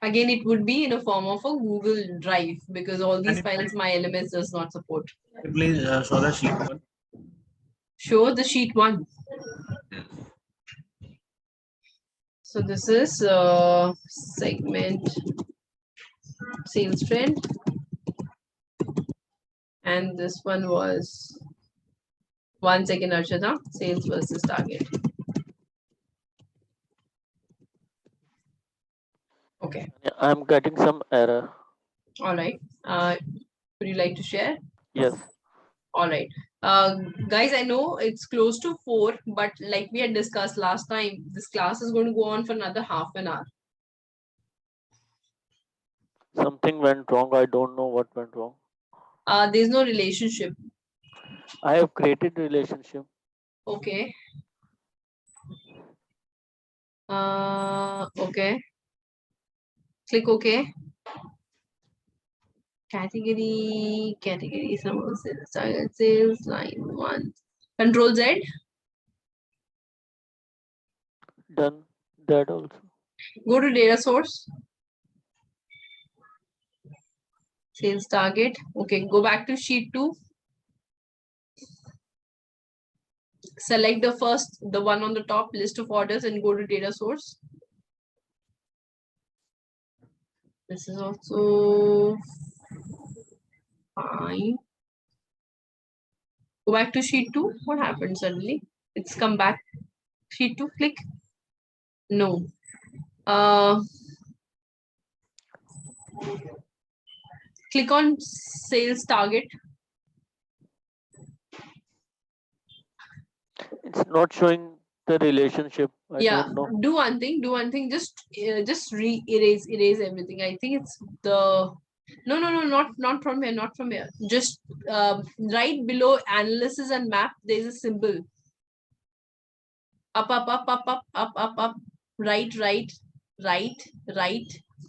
Again, it would be in a form of a Google Drive because all these files my LMS does not support. Please show the sheet one. Show the sheet 1. So this is segment sales trend. And this one was 1 second, Archana, sales versus target. Okay. I'm getting some error. All right. Would you like to share? Yes. All right. Guys, I know it's close to 4, but like we had discussed last time, this class is going to go on for another half an hour. Something went wrong. I don't know what went wrong. There's no relationship. I have created relationship. Okay. Okay. Click OK. Category, some sales, target sales, line 1. Control Z. Done that also. Go to data source. Sales target. Okay, go back to sheet 2. Select the one on the top, list of orders, and go to data source. This is also fine. Go back to sheet 2. What happened suddenly? It's come back. Sheet 2, click. No. Click on sales target. It's not showing the relationship. I don't know. Do one thing. Just erase everything. I think it's the not from here. Just right below analysis and map, there's a symbol. Up, right.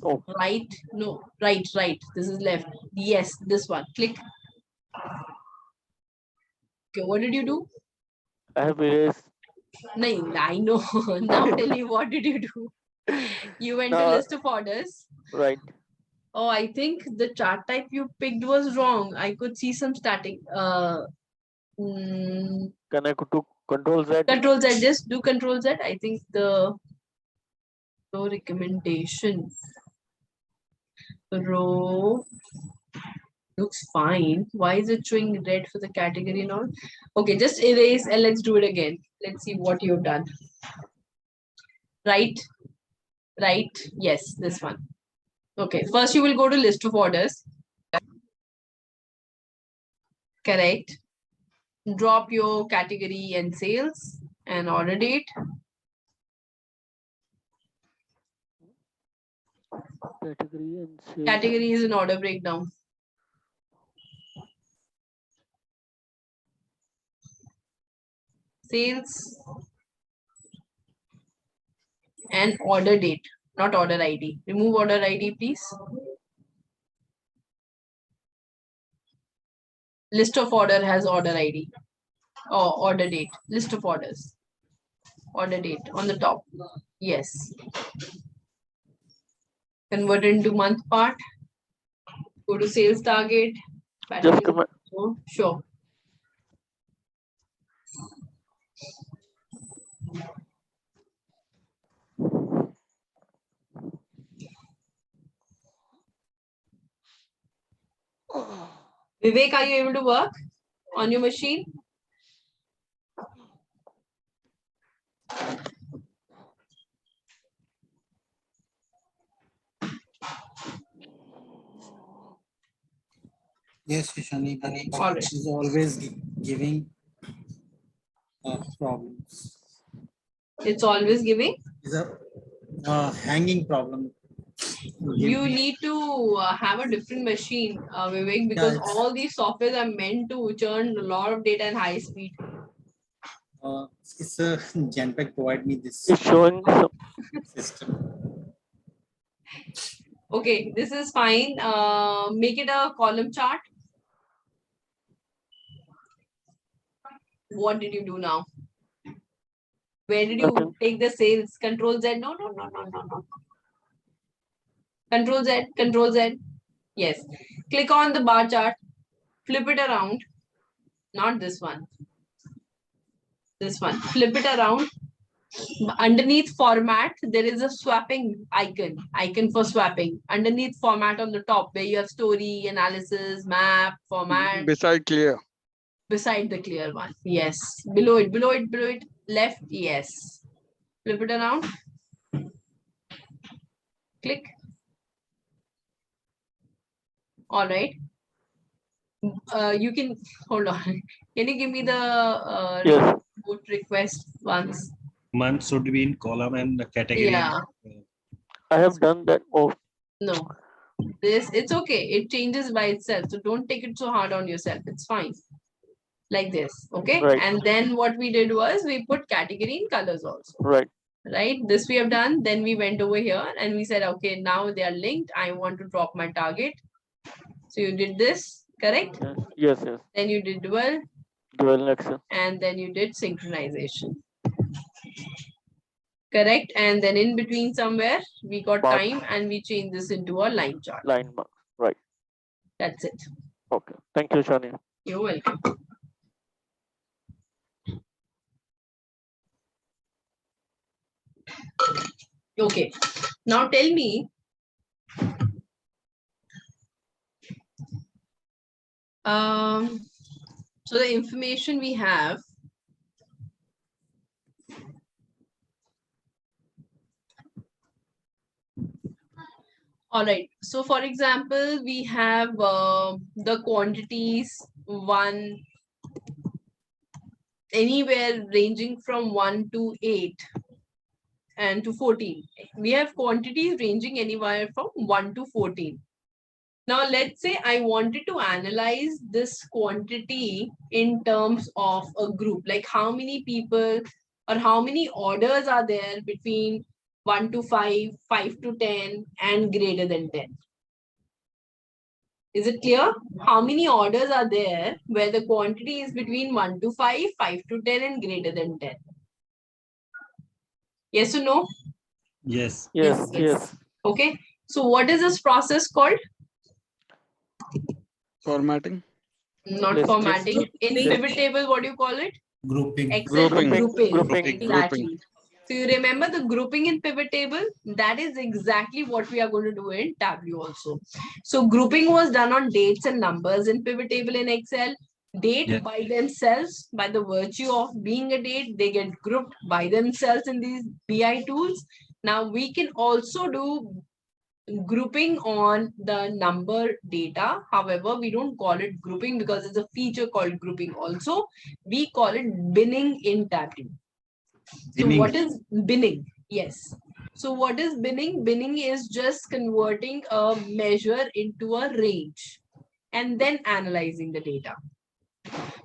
Oh. Right. No, right. This is left. Yes, this one. Click. Okay, what did you do? I have erased. No, I know. Now tell me, what did you do? You went to list of orders. Right. Oh, I think the chart type you picked was wrong. I could see some static. Can I go to Control Z? Control Z. Just do Control Z. I think the row recommendation row looks fine. Why is it showing red for the category and all? Okay, just erase and let's do it again. Let's see what you've done. Right. Yes, this one. Okay, first you will go to list of orders. Correct. Drop your category and sales and order date. Category and sales. Category is an order breakdown. Sales and order date, not order ID. Remove order ID, please. List of order has order ID. Oh, order date. List of orders. Order date on the top. Yes. Convert into month part. Go to sales target. Just a minute. Sure. Vivek, are you able to work? on your machine? Yes, Shani, but All right. it is always giving problems. It's always giving. It's a hanging problem. You need to have a different machine, Vivek, because it's- all these softwares are meant to churn a lot of data in high speed. It's a Genpact provide me this It's showing some. system. Okay, this is fine. Make it a column chart. What did you do now? Where did you Nothing. take the sales? Control Z? No. Control Z, Control Z. Yes. Click on the bar chart. Flip it around. Not this one. This one. Flip it around. Underneath format, there is a swapping icon for swapping. Underneath format on the top, where you have story, analysis, map, format. Beside clear. Beside the clear one. Yes. Below it. Left. Yes. Flip it around. Click. All right. You can hold on. Can you give me the Yes. vote request once? Month should be in column and the category. Yeah. I have done that. Oh, No. It's okay. It changes by itself. So don't take it so hard on yourself. It's fine. Like this. Okay. right, And then what we did was we put category in colors also. right. Right. This we have done. Then we went over here and we said, okay, now they are linked. I want to drop my target. So you did this, correct? Yes. Then you did dual. Dual next. And then you did synchronization. Correct. And then in between somewhere we got Mark. time and we changed this into a line chart. Line mark. Right. That's it. Okay. Thank you, Shani. You're welcome. Okay. Now tell me. So the information we have. All right. So for example, we have the quantities 1, anywhere ranging from 1 to 8 and to 14. We have quantities ranging anywhere from 1 to 14. Now, let's say I wanted to analyze this quantity in terms of a group, like how many people or how many orders are there between 1 to 5, 5 to 10, and greater than 10. Is it clear? How many orders are there where the quantity is between 1 to 5, 5 to 10, and greater than 10? Yes or no? Yes. Yes. Okay. So what is this process called? Formatting. Not Listing. formatting. In pivot table, what do you call it? Grouping. Excel Grouping. grouping. Exactly. Grouping. So you remember the grouping in pivot table? That is exactly what we are going to do in Tableau also. So grouping was done on dates and numbers in pivot table in Excel. Date by themselves, by the virtue of being a date, they get grouped by themselves in these BI tools. Now we can also do grouping on the number data. However, we don't call it grouping because it's a feature called grouping also. We call it binning in Tableau. So what is binning? Yes. So what is binning? Binning is just converting a measure into a range and then analyzing the data.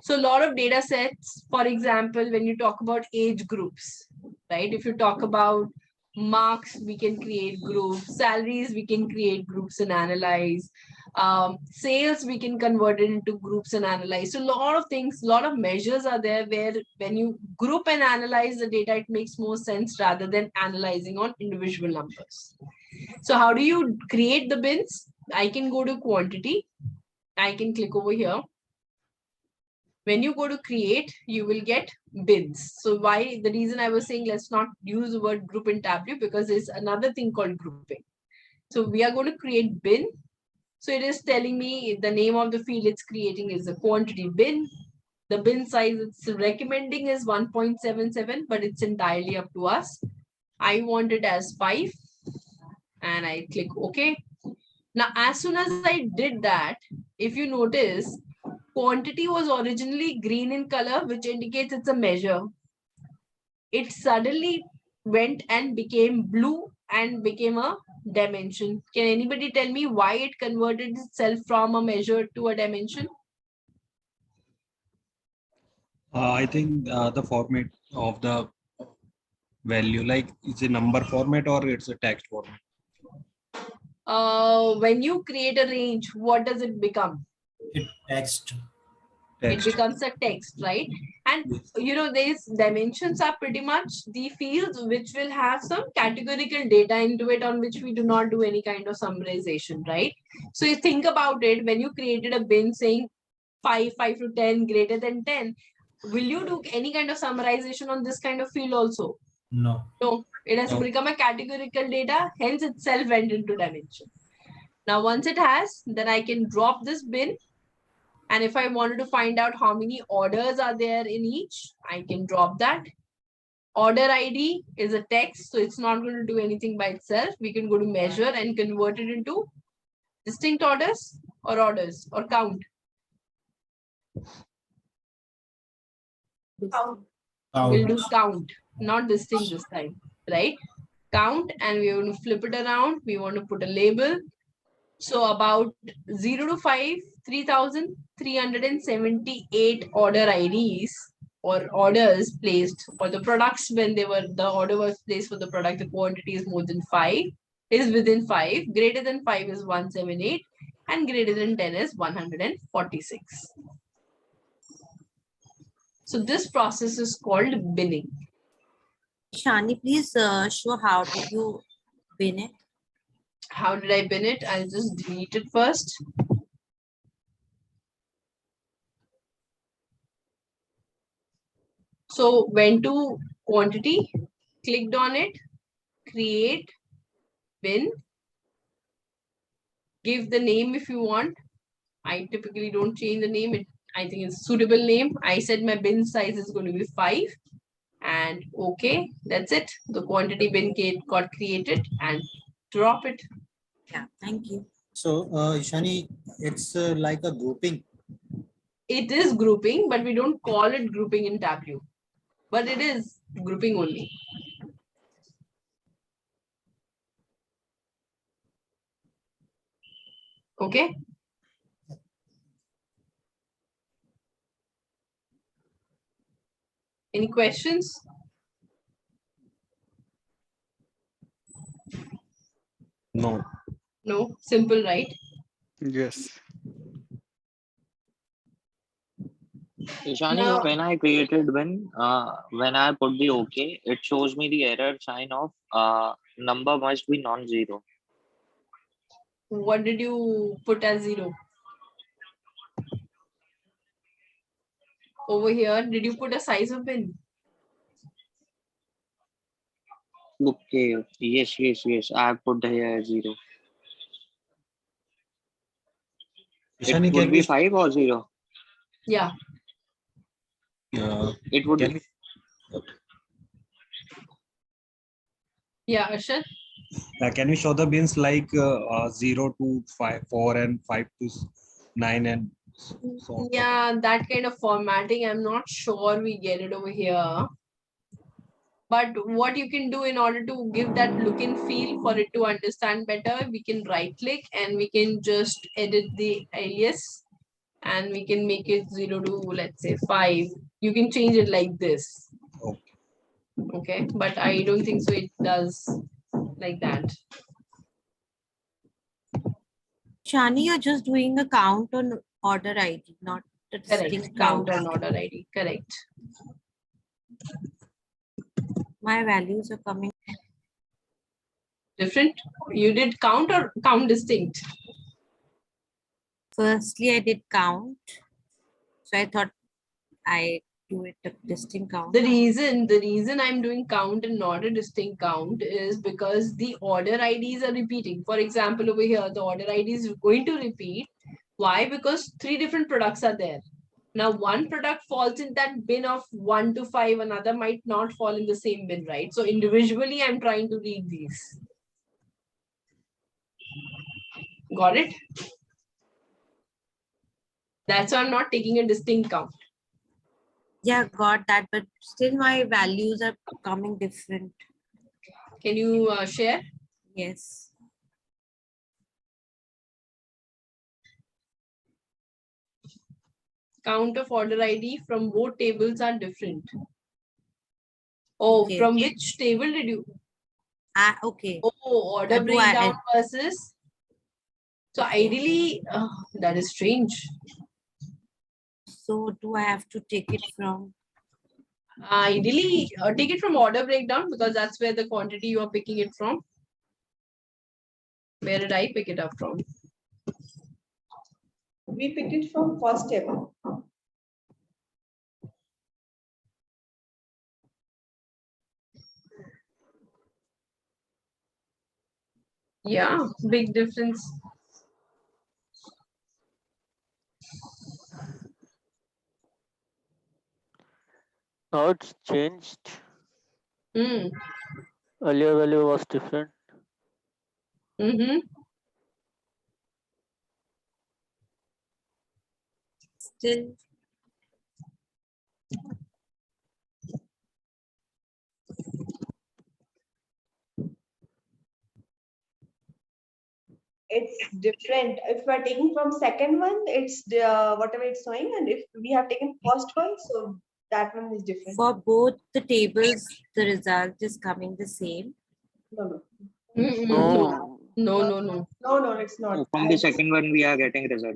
So a lot of data sets, for example, when you talk about age groups, right? If you talk about marks, we can create groups. Salaries, we can create groups and analyze. Sales, we can convert it into groups and analyze. So a lot of things, a lot of measures are there where when you group and analyze the data, it makes more sense rather than analyzing on individual numbers. So how do you create the bins? I can go to quantity. I can click over here. When you go to create, you will get bins. So why the reason I was saying let's not use the word group in Tableau because there's another thing called grouping. So we are going to create bin. So it is telling me the name of the field it's creating is a quantity bin. The bin size it's recommending is 1.77, but it's entirely up to us. I want it as 5 and I click OK. Now, as soon as I did that, if you notice, quantity was originally green in color, which indicates it's a measure. It suddenly went and became blue and became a dimension. Can anybody tell me why it converted itself from a measure to a dimension? I think the format of the value, like it's a number format or it's a text format. When you create a range, what does it become? Text. It becomes a text, right? And you know, these dimensions are pretty much the fields which will have some categorical data into it on which we do not do any kind of summarization, right? So you think about it, when you created a bin saying 5 to 10 greater than 10, will you do any kind of summarization on this kind of field also? No. No, it has become a categorical data, hence itself went into dimension. Now, once it has, then I can drop this bin. And if I wanted to find out how many orders are there in each, I can drop that. Order ID is a text, so it's not going to do anything by itself. We can go to measure and convert it into distinct orders or count. We'll do count, not distinct this time, right? Count, and we want to flip it around. We want to put a label. So about 0 to 5, 3,378 order IDs or orders placed for the products when the order was placed for the product, the quantity is more than 5, is within 5, greater than 5 is 178, and greater than 10 is 146. So this process is called binning. Shani, please show how did you bin it? How did I bin it? I'll just delete it first. So went to quantity, clicked on it, create, bin, give the name if you want. I typically don't change the name. I think it's a suitable name. I said my bin size is going to be 5 and okay, that's it. The quantity bin got created and drop it. Yeah, thank you. So, Ishani, it's like a grouping. It is grouping, but we don't call it grouping in Tableau. But it is grouping only. Okay. Any questions? No. No, simple, right? Yes. Ishani, Now, when I created when I put the OK, it shows me the error sign of number must be non-zero. what did you put as 0? Over here, did you put a size of bin? Okay, yes. I have put here 0. Ishani, It would be 5 or 0. Yeah. It would Can be. Yeah, Arshad? Can we show the bins like 0 to 5, 4 and 5 to 9 and so on? Yeah, that kind of formatting, I'm not sure we get it over here. But what you can do in order to give that look and feel for it to understand better, we can right click and we can just edit the alias and we can make it 0 to, let's say, 5. You can change it like this. Okay, but I don't think so it does like that. Shani, you're just doing a count on order ID, not a Correct. distinct Count count. on order ID. Correct. My values are coming. Different. You did count or count distinct? Firstly, I did count. So I thought I do it a distinct count. The reason I'm doing count and not a distinct count is because the order IDs are repeating. For example, over here, the order ID is going to repeat. Why? Because 3 different products are there. Now, one product falls in that bin of 1 to 5, another might not fall in the same bin, right? So individually, I'm trying to read these. Got it? That's why I'm not taking a distinct count. Yeah, got that, but still my values are coming different. Can you share? Yes. Count of order ID from both tables are different. Oh, Okay. from which table did you? Okay. Oh, order Do breakdown versus. So ideally, that is strange. So do I have to take it from? Ideally, take it from order breakdown because that's where the quantity you are picking it from. Where did I pick it up from? We picked it from first table. Yeah, big difference. Now it's changed. Hmm. Earlier value was different. Mm-hmm. Still. It's different. If we're taking from second one, it's whatever it's showing, and if we have taken first one, so that one is different. For both the tables, the result is coming the same. No, No, no, it's not. From the second one, we are getting result.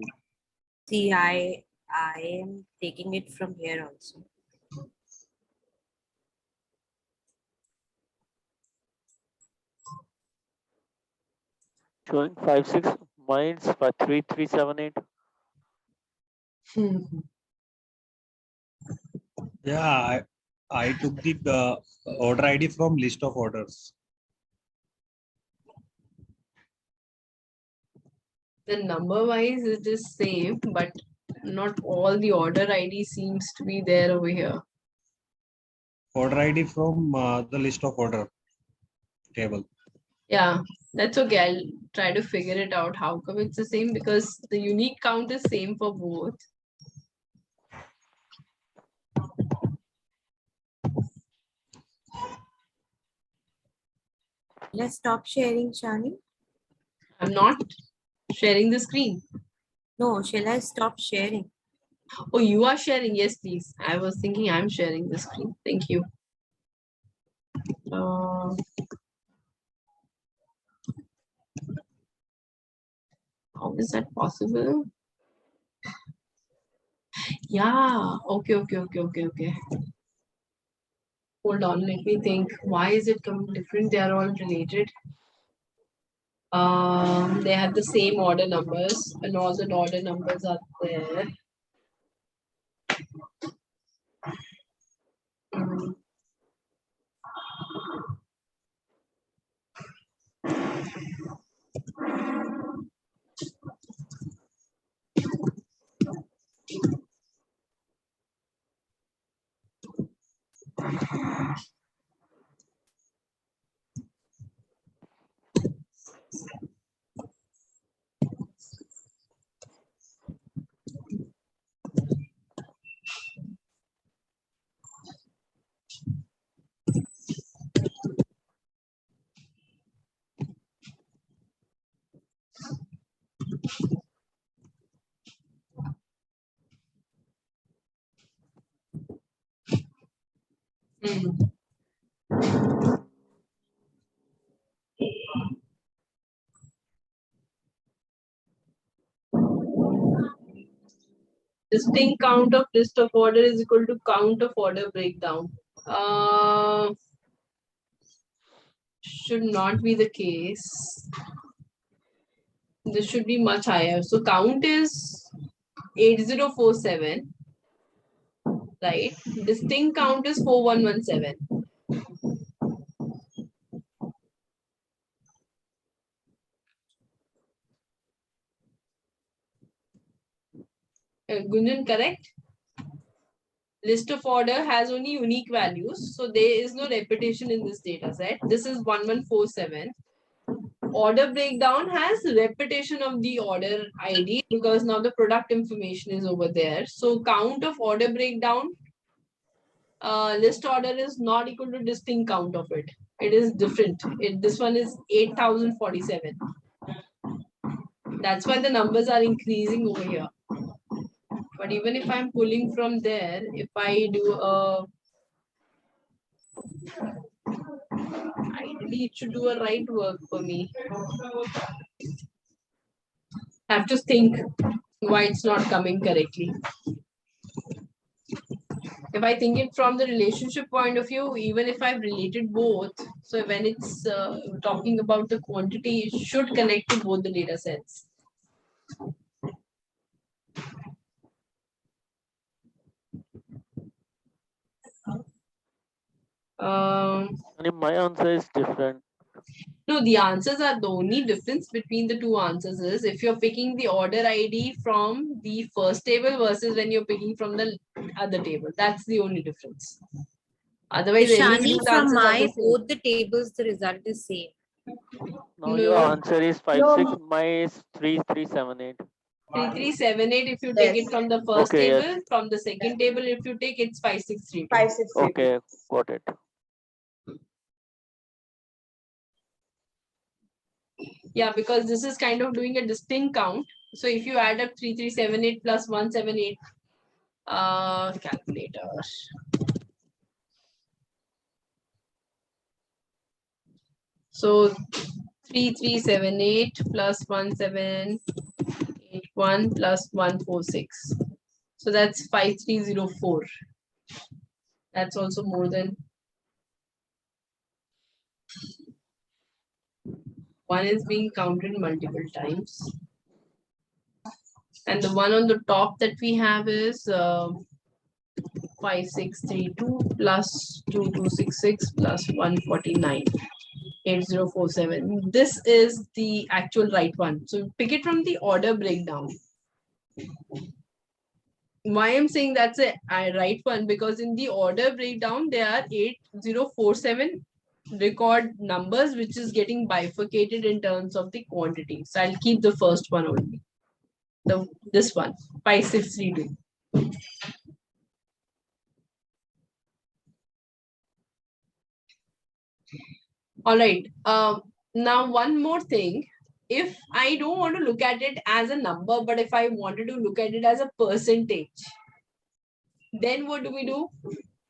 See, I am taking it from here also. Showing 5, 6, mine's 5, 3, 3, 7, 8. Yeah, I took the order ID from list of orders. The number wise it is same, but not all the order ID seems to be there over here. Order ID from the list of order table. Yeah, that's okay. I'll try to figure it out. How come it's the same? Because the unique count is same for both. Let's stop sharing, Shani. I'm not sharing the screen. No, shall I stop sharing? Oh, you are sharing? Yes, please. I was thinking I'm sharing the screen. Thank you. How is that possible? Yeah. Okay. Hold on. Let me think. Why is it coming different? They are all related. They have the same order numbers, and all the order numbers are there. Mm. Mm. Distinct count of list of order is equal to count of order breakdown. Should not be the case. This should be much higher. So count is 8047, right? Distinct count is 4117. Gunjan, correct? List of order has only unique values. So there is no repetition in this data set. This is 1147. Order breakdown has repetition of the order ID because now the product information is over there. So count of order breakdown, list order is not equal to distinct count of it. It is different. This one is 8047. That's why the numbers are increasing over here. But even if I'm pulling from there, if I do a, ideally it should do a right work for me. I have to think why it's not coming correctly. If I think it from the relationship point of view, even if I've related both, so when it's talking about the quantity, it should connect to both the data sets. My answer is different. No, the answers are the only difference between the two answers is if you're picking the order ID from the first table versus when you're picking from the other table. That's the only difference. Otherwise, Shani, from answers are the my same. both the tables, the result is same. Now your answer is 56. My is 3378. 3378 if you take it from the first Okay, table, yes. from the second table if you take it's 5632. 5632. Okay, got it. Yeah, because this is kind of doing a distinct count. So if you add up 3378 plus 178, calculator. So 3378 plus 1781 plus 146. So that's 5304. That's also more than one is being counted multiple times. And the one on the top that we have is 5632 plus 2266 plus 149. 8047. This is the actual right one. So pick it from the order breakdown. Why I'm saying that's a right one? Because in the order breakdown, there are 8047 record numbers, which is getting bifurcated in terms of the quantity. So I'll keep the first one only. This one, 5632. All right. Now one more thing. If I don't want to look at it as a number, but if I wanted to look at it as a percentage, then what do?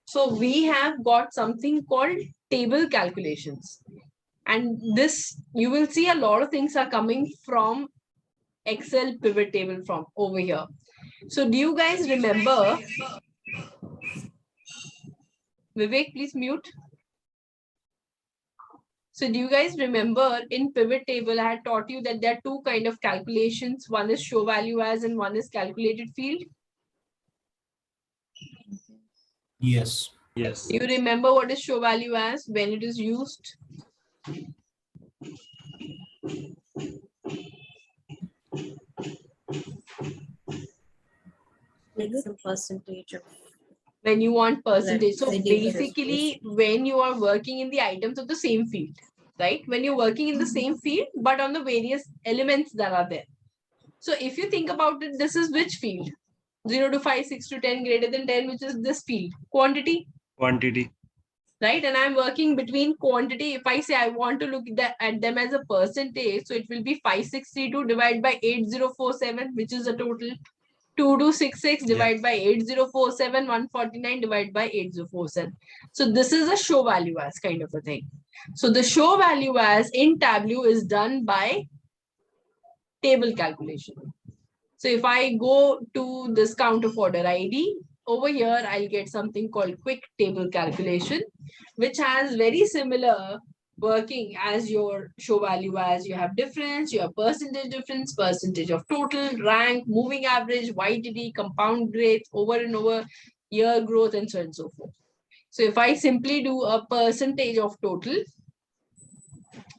So we have got something called table calculations. And this, you will see a lot of things are coming from Excel pivot table from over here. So do you guys remember? Vivek, please mute. So do you guys remember in pivot table, I had taught you that there are two kind of calculations. One is show value as and one is calculated field. Yes. Yes. Do you remember what is show value as when it is used? Like some percentage of. When you want percentage. So Like basically, when you are working in the items of the same field, right? When you're working in the same field, but on the various elements that are there. So if you think about it, this is which field? 0 to 5, 6 to 10, greater than 10, which is this field. Quantity. Quantity. Right? And I'm working between quantity. If I say I want to look at them as a percentage, so it will be 5632 divided by 8047, which is a total 2266 divided by 8047, 149 divided by 8047. So this is a show value as kind of a thing. So the show value as in Tableau is done by table calculation. So if I go to this count of order ID, over here, I'll get something called quick table calculation, which has very similar working as your show value as you have difference, you have percentage difference, percentage of total, rank, moving average, YTD, compound rate, over and over, year growth, and so on and so forth. So if I simply do a percentage of total,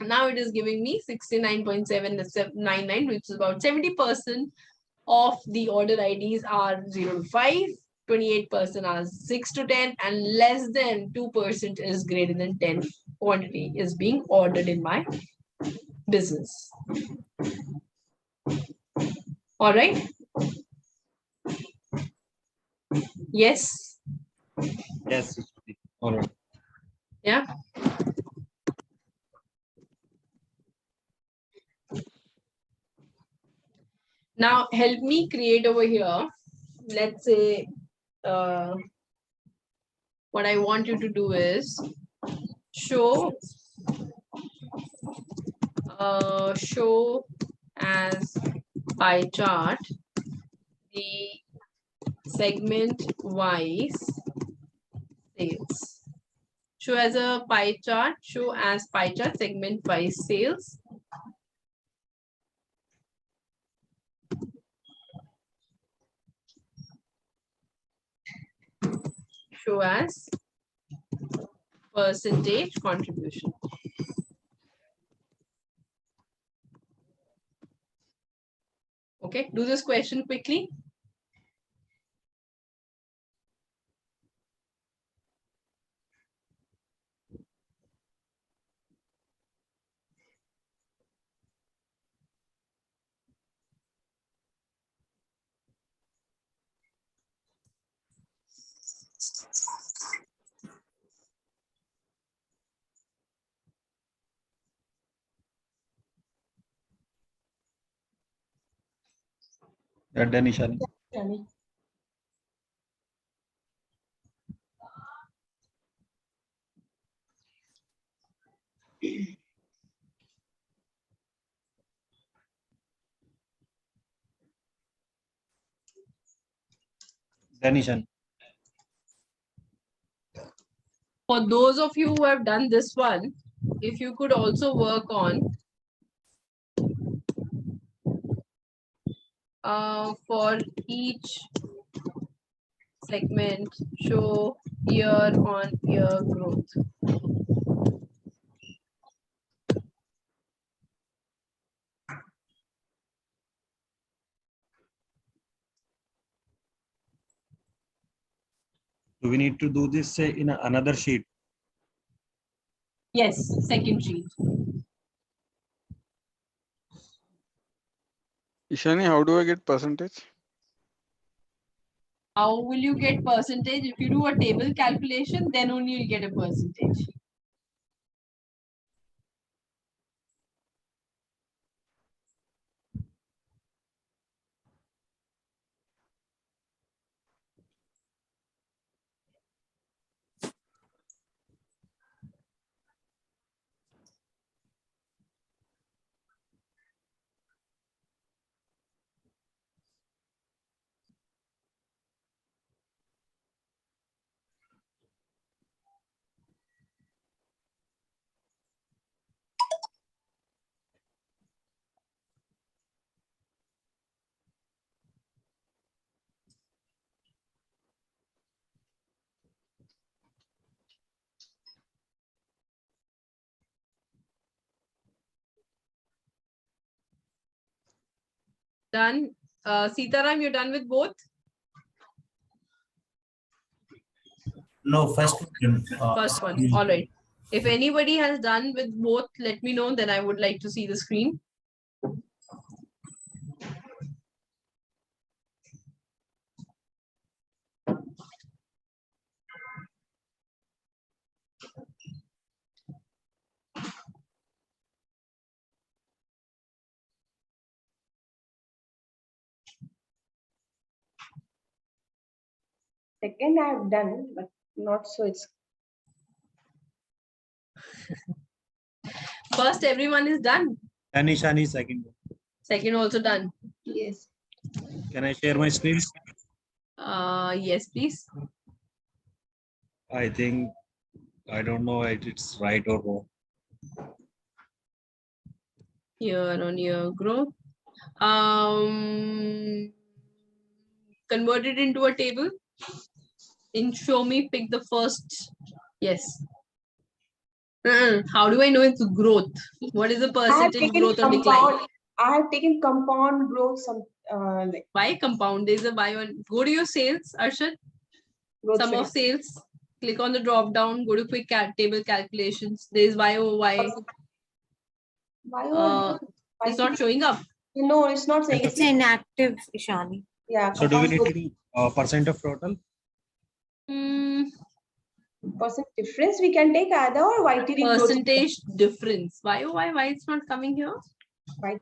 now it is giving me 69.799, which is about 70% of the order IDs are 0 to 5. 28% are 6 to 10, and less than 2% is greater than 10 quantity is being ordered in my business. All right. Yes. Yes. All right. Yeah. Now help me create over here. Let's say what I want you to do is show as pie chart the segment wise sales. Show as a pie chart. Show as pie chart segment wise sales. Show as percentage contribution. Okay, do this question quickly. Yeah, done, Ishani. Done, Ishani. For those of you who have done this one, if you could also work on for each segment, show year-on-year growth. Do we need to do this in another sheet? Yes, second sheet. Ishani, how do I get percentage? How will you get percentage? If you do a table calculation, then only you'll get a percentage. Done. Sitaram, you're done with both? No, first one. First one. All right. If anybody has done with both, let me know. Then I would like to see the screen. Second, I have done, but not so. It's First, everyone is done. Done, Ishani, second. Second also done. yes. Can I share my screen? Yes, please. I think, I don't know if it's right or wrong. Year-on-year growth. Convert it into a table. In show me, pick the first. Yes. How do I know it's growth? What is the I have percentage taken growth or decline? compound. I have taken compound growth. Some like Why compound? There's a buy one. Go to your sales, Arshad. Sum of sales. Click on the drop down, go to quick table calculations. There is YOY. It's not showing up. No, it's not saying. It's inactive, Ishani. Yeah. So do we need to do percent of total? Percent difference we can take either or YTD growth. Percentage difference. Why it's not coming here? Right.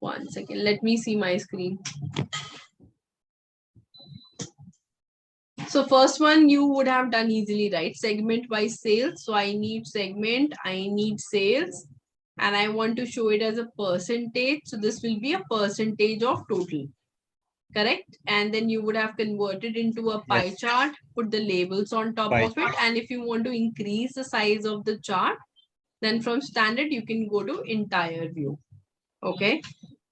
1 second. Let me see my screen. So first one you would have done easily, right? Segment by sales. So I need segment, I need sales, and I want to show it as a percentage. So this will be a percentage of total. Correct? And then you would have converted into a pie chart, put the labels on top of it. And if you want to increase the size of the chart, then from standard, you can go to entire view. Okay.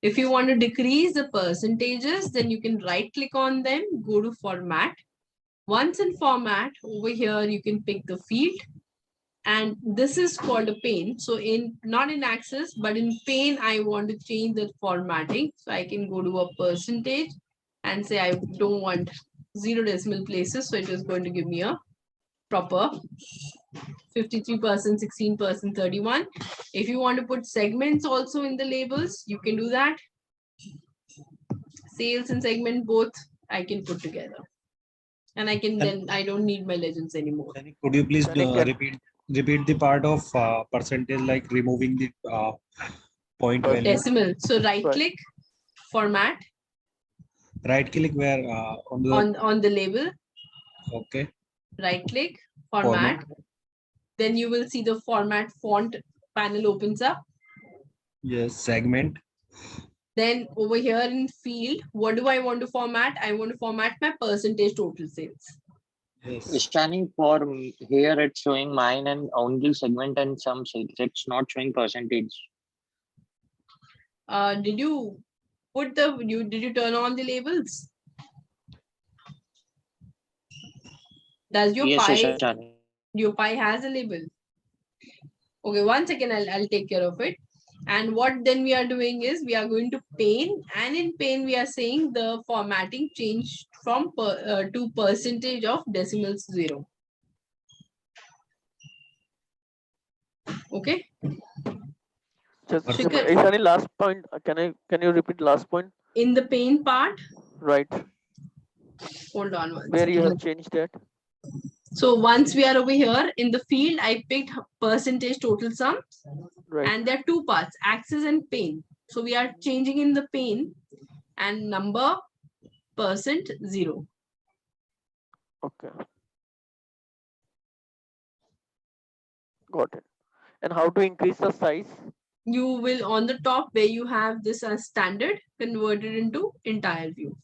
If you want to decrease the percentages, then you can right click on them, go to format. Once in format, over here, you can pick the field. And this is called a pane. So not in Access, but in pane, I want to change the formatting. So I can go to a percentage and say I don't want 0 decimal places. So it is going to give me a proper 53%, 16%, 31. If you want to put segments also in the labels, you can do that. Sales and segment both I can put together. And I can then, I don't need my legends anymore. Could you please repeat the part of percentage, like removing the point value? Decimal. So right click, format. Right click where on the label. Okay. Right click, format. Then you will see the format font panel opens up. Yes, segment. Then over here in field, what do I want to format? I want to format my percentage total sales. Scanning for here, it's showing mine and only segment and some sales. It's not showing percentage. Did you put did you turn on the labels? Does your pie has a label? Okay, 1 second, I'll take care of it. And what then we are doing is we are going to pane, and in pane we are saying the formatting changed from to percentage of decimals 0. Okay. Just any last point? Can you repeat last point? In the pane part. Right. Hold on. Where you have changed that? So once we are over here in the field, I picked percentage total sum. Right. And there are 2 parts, axis and pane. So we are changing in the pane and number percent 0. Okay. Got it. And how to increase the size? You will on the top where you have this as standard converted into entire view.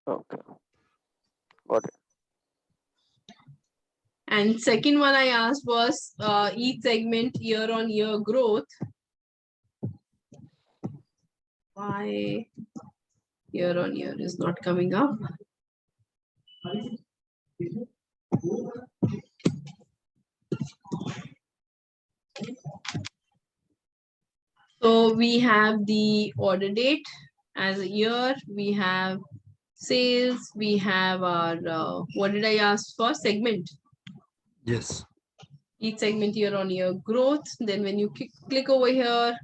Okay. Got it. And second one I asked was each segment year-on-year growth. Why year-on-year is not coming up? So we have the order date as a year. We have sales. We have our, what did I ask for? Segment. Yes. Each segment year-on-year growth. Then when you click over here,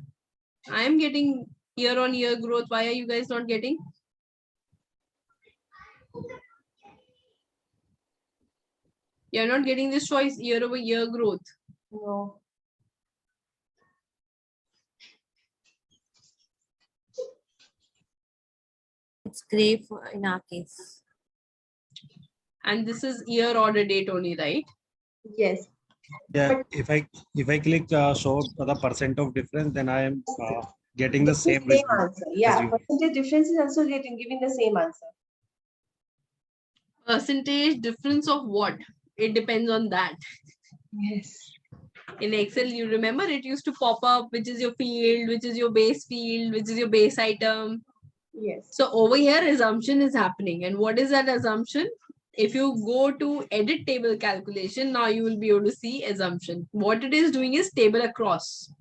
I am getting year-on-year growth. Why are you guys not getting? You're not getting this choice year-over-year growth. No. It's gray in our case. And this is year order date only, right? Yes. Yeah. But if I click show the percent of difference, then I am getting the same answer. Yeah. Percentage difference is also giving the same answer. Percentage difference of what? It depends on that. Yes. In Excel, you remember it used to pop up, which is your field, which is your base field, which is your base item. Yes. So over here, assumption is happening. And what is that assumption? If you go to edit table calculation, now you will be able to see assumption. What it is doing is table across.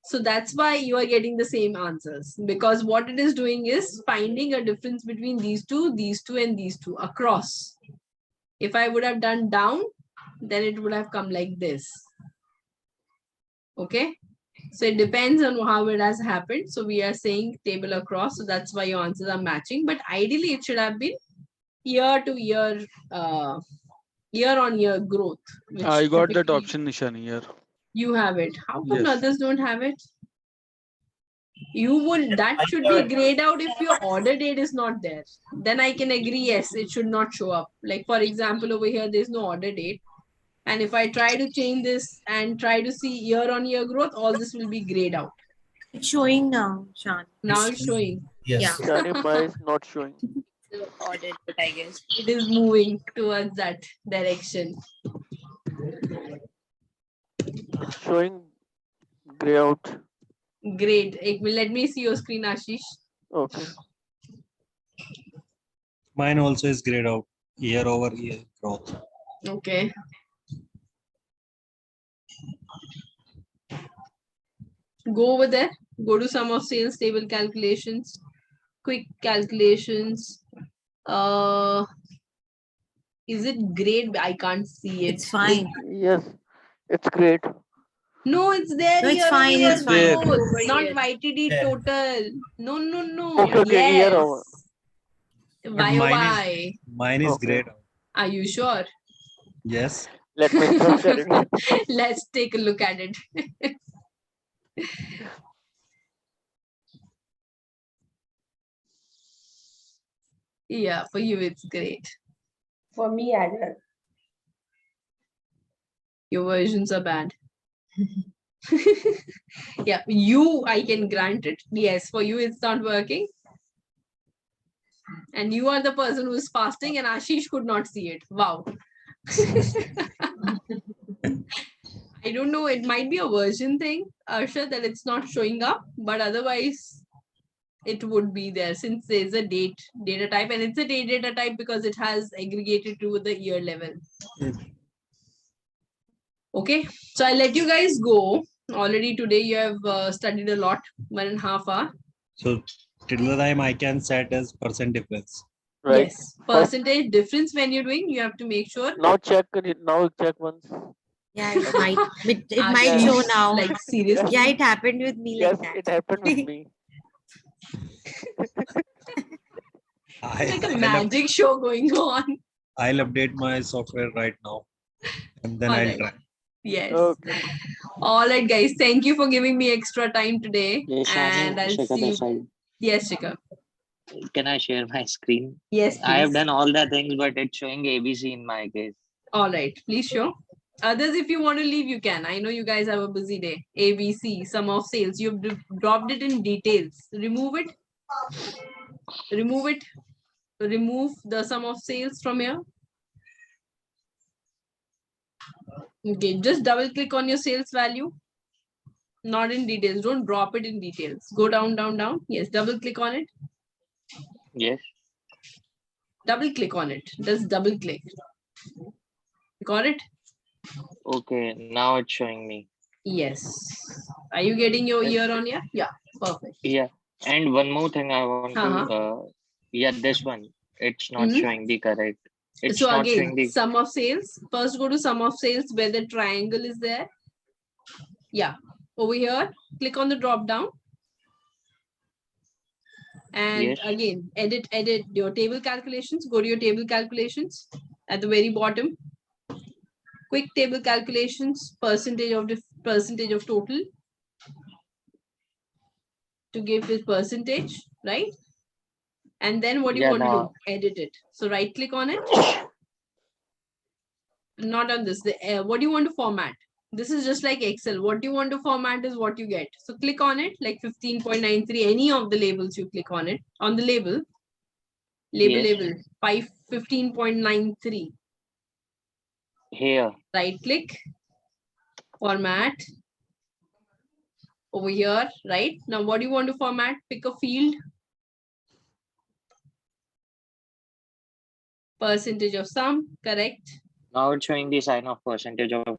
So that's why you are getting the same answers, because what it is doing is finding a difference between these two, and these two across. If I would have done down, then it would have come like this. Okay. So it depends on how it has happened. So we are saying table across. So that's why your answers are matching. But ideally, it should have been year to year, year on year growth. Which I got that typically option, Nishani, here. you have it. How come Yes. others don't have it? You would, that should be grayed out if your order date is not there. Then I can agree, yes, it should not show up. Like for example, over here, there's no order date. And if I try to change this and try to see year on year growth, all this will be grayed out. It's showing now, Shan. Now it's showing. Yes. Yeah. Shani, mine is not showing. The ordered, but I guess. It is moving towards that direction. Showing gray out. Great. Let me see your screen, Ashish. Okay. Mine also is grayed out year over year growth. Okay. Go over there. Go to sum of sales table calculations. Quick calculations. Is it great? I can't see it. It's fine. Yes, it's great. No, it's there. No, it's year over fine, year it's fine. growth, not Here. YTD Yeah. total. No. Okay, okay, year over. Yes. But mine YOY. Mine is Okay. grayed out. Are you sure? Yes. Let me look at it. Let's take a look at it. Yeah, for you it's great. For me, either. Your versions are bad. Yeah, you, I can grant it. Yes, for you it's not working. And you are the person who's fasting, and Ashish could not see it. Wow. I don't know, it might be a version thing, Arsha, that it's not showing up, but otherwise it would be there, since there's a data type, and it's a data type because it has aggregated to the year level. Okay, so I'll let you guys go. Already today you have studied a lot, 1.5 hours. So till the time I can set as percent difference. Right. Yes, percentage difference when you're doing, you have to make sure. Now check it. Now check once. Yeah, it might. It might Ashish, show now. Like seriously. Yeah, it happened with me Yes, like that. it happened with me. Like a magic show going on. I'll update my software right now, and then I'll Alright. try. Yes. Okay. All right, guys. Thank you for giving me extra time today. Yes, And I'll Shikha see you. Desai. Yes, Shikha. Can I share my screen? Yes, I have please. done all the things, but it's showing ABC in my case. All right. Please show. Others, if you want to leave, you can. I know you guys have a busy day. ABC, sum of sales. You've dropped it in details. Remove it. Remove it. Remove the sum of sales from here. Okay, just double click on your sales value. Not in details. Don't drop it in details. Go down, down, down. Yes, double click on it. Yes. Double click on it. Just double click. Got it? Okay, now it's showing me. Yes. Are you getting your year on year? Yeah, perfect. Yeah. And one more thing I want Uh-huh. to, yeah, this one, it's not Mhm. showing the correct. It's So not showing again, the, sum of sales. First go to sum of sales where the triangle is there. Yeah. Over here, click on the drop down. And yes. again, edit your table calculations. Go to your table calculations at the very bottom. Quick table calculations, percentage of total. To give this percentage, right? And then what do you Yeah, want to do? now, Edit it. So right click on it. Not on this. What do you want to format? This is just like Excel. What you want to format is what you get. So click on it, like 15.93, any of the labels you click on it. On the label, yes, 15.93. here, Right click, format. Over here, right? Now what do you want to format? Pick a field. Percentage of sum, correct. now it's showing the sign of percentage of,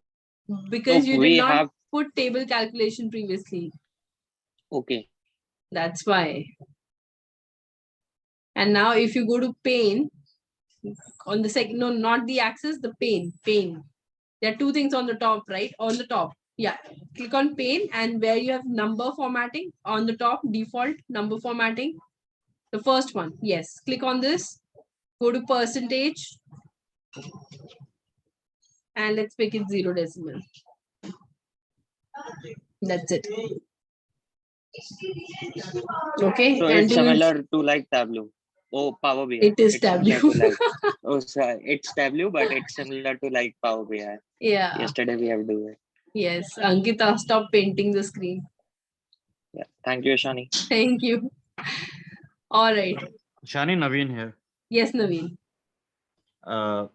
Because so you did we not have, put table calculation previously. Okay. That's why. And now if you go to pane, on the second, no, not the axis, the pane. There are two things on the top, right? On the top. Yeah. Click on pane, and where you have number formatting on the top, default number formatting. The first one. Yes. Click on this. Go to percentage. And let's make it 0 decimal. That's it. Okay. So And it's similar to like Tableau. Oh, Power BI. it is It's similar Tableau. to like, oh, sorry, it's Tableau, but it's similar to like Power BI. Yeah. Yesterday we have do it. Yes. Ankita, stop painting the screen. Yeah. Thank you, Shani. Thank you. All right. Shani, Naveen here. Yes, Naveen.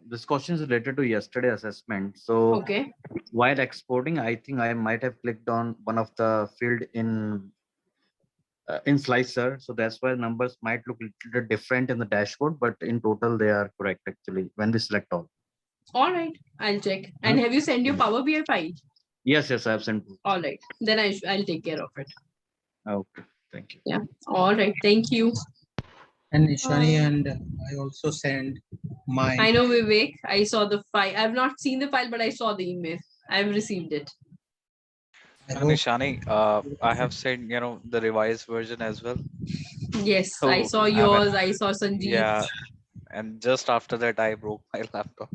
This question is related to yesterday assessment. So Okay. while exporting, I think I might have clicked on one of the field in Slicer. So that's why numbers might look a little bit different in the dashboard, but in total they are correct actually when we select all. All right. I'll check. And have you sent your Power BI file? Yes, I have sent. All right. Then I'll take care of it. Okay, thank you. Yeah. All right. Thank you. And Ishani, and I also send mine. I know, Vivek. I saw the file. I've not seen the file, but I saw the email. I've received it. And Shani, I have sent, the revised version as well. Yes, So, I saw I mean, yours. I saw Sanjeev's. Yeah. And just after that, I broke my laptop.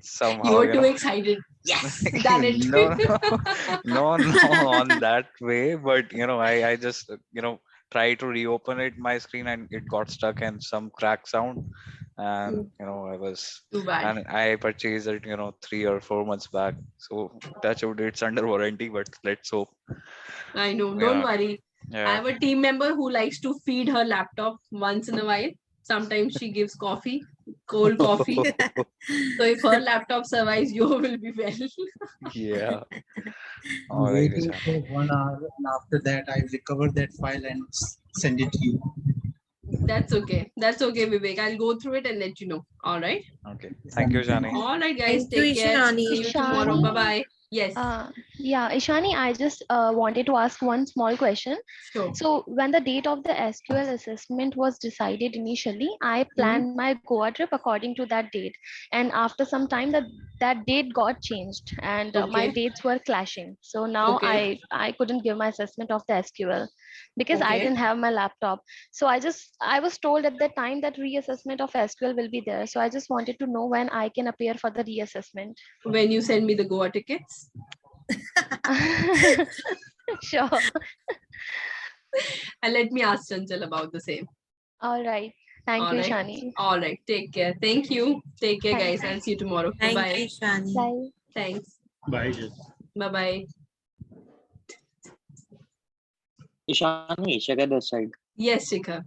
Somehow, You were too excited. Yes, done it. no, on that way. But, I just, try to reopen it, my screen, and it got stuck and some crack sound. And, I was, Too bad. and I purchased it, 3 or 4 months back. So touch wood, it's under warranty, but let's hope. I know. Yeah. Don't worry. I Yeah. have a team member who likes to feed her laptop once in a while. Sometimes she gives coffee, cold coffee. So if her laptop survives, you will be well. Yeah. I'm All right, waiting for 1 hour, and after that, I recover that file and send it to you. That's okay. That's okay, Vivek. I'll go through it and let you know. All right. Okay. Thank you, Shani. All right, guys. Thank you, Take care. Ishani. See you tomorrow. Ishani. Bye-bye. Yes. Yeah, Ishani, I just wanted to ask one small question. Sure. So when the date of the SQL assessment was decided initially, I planned my Goa trip according to that date. And after some time that date got changed and my Okay. dates were clashing. So now Okay. I couldn't give my assessment of the SQL because I Okay. didn't have my laptop. So I was told at that time that reassessment of SQL will be there. So I just wanted to know when I can appear for the reassessment. When you send me the Goa tickets. Sure. And let me ask Chanchal about the same. All right. Thank All you, right. Shani. All right. Take care. Thank you. Take care, Thanks. guys. I'll see you tomorrow. Thank Bye. you, Shani. Bye. Thanks. Bye. Bye-bye. Ishani, check at the side. Yes, Shikhar.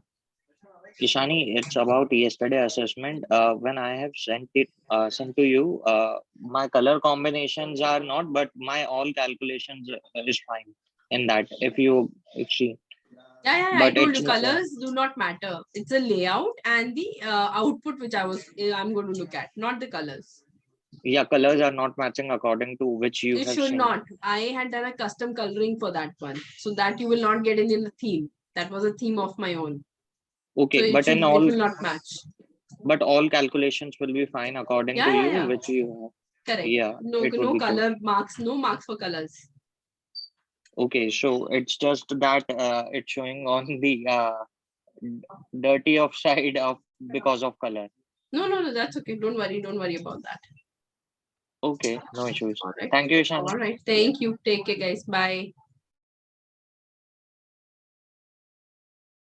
Ishani, it's about yesterday assessment. When I have sent to you, my color combinations are not, but my all calculations is fine in that. If she, Yeah, I but told it's you colors do not matter. It's a layout and the output which I'm going to look at, not the colors. yeah, colors are not matching according to which you It have should seen. not. I had done a custom coloring for that one, so that you will not get in the theme. That was a theme of my own. Okay, So but in it all, will not match. but all calculations will be fine according Yeah, to yeah, you, yeah. which you have. Correct. Yeah, No, it would no be good. color marks. No marks for colors. Okay, so it's just that it's showing on the dirty of side of because of color. No. That's okay. Don't worry. Don't worry about that. Okay, no issues. All right. Thank you, Ishani. All right. Thank you. Take care, guys. Bye.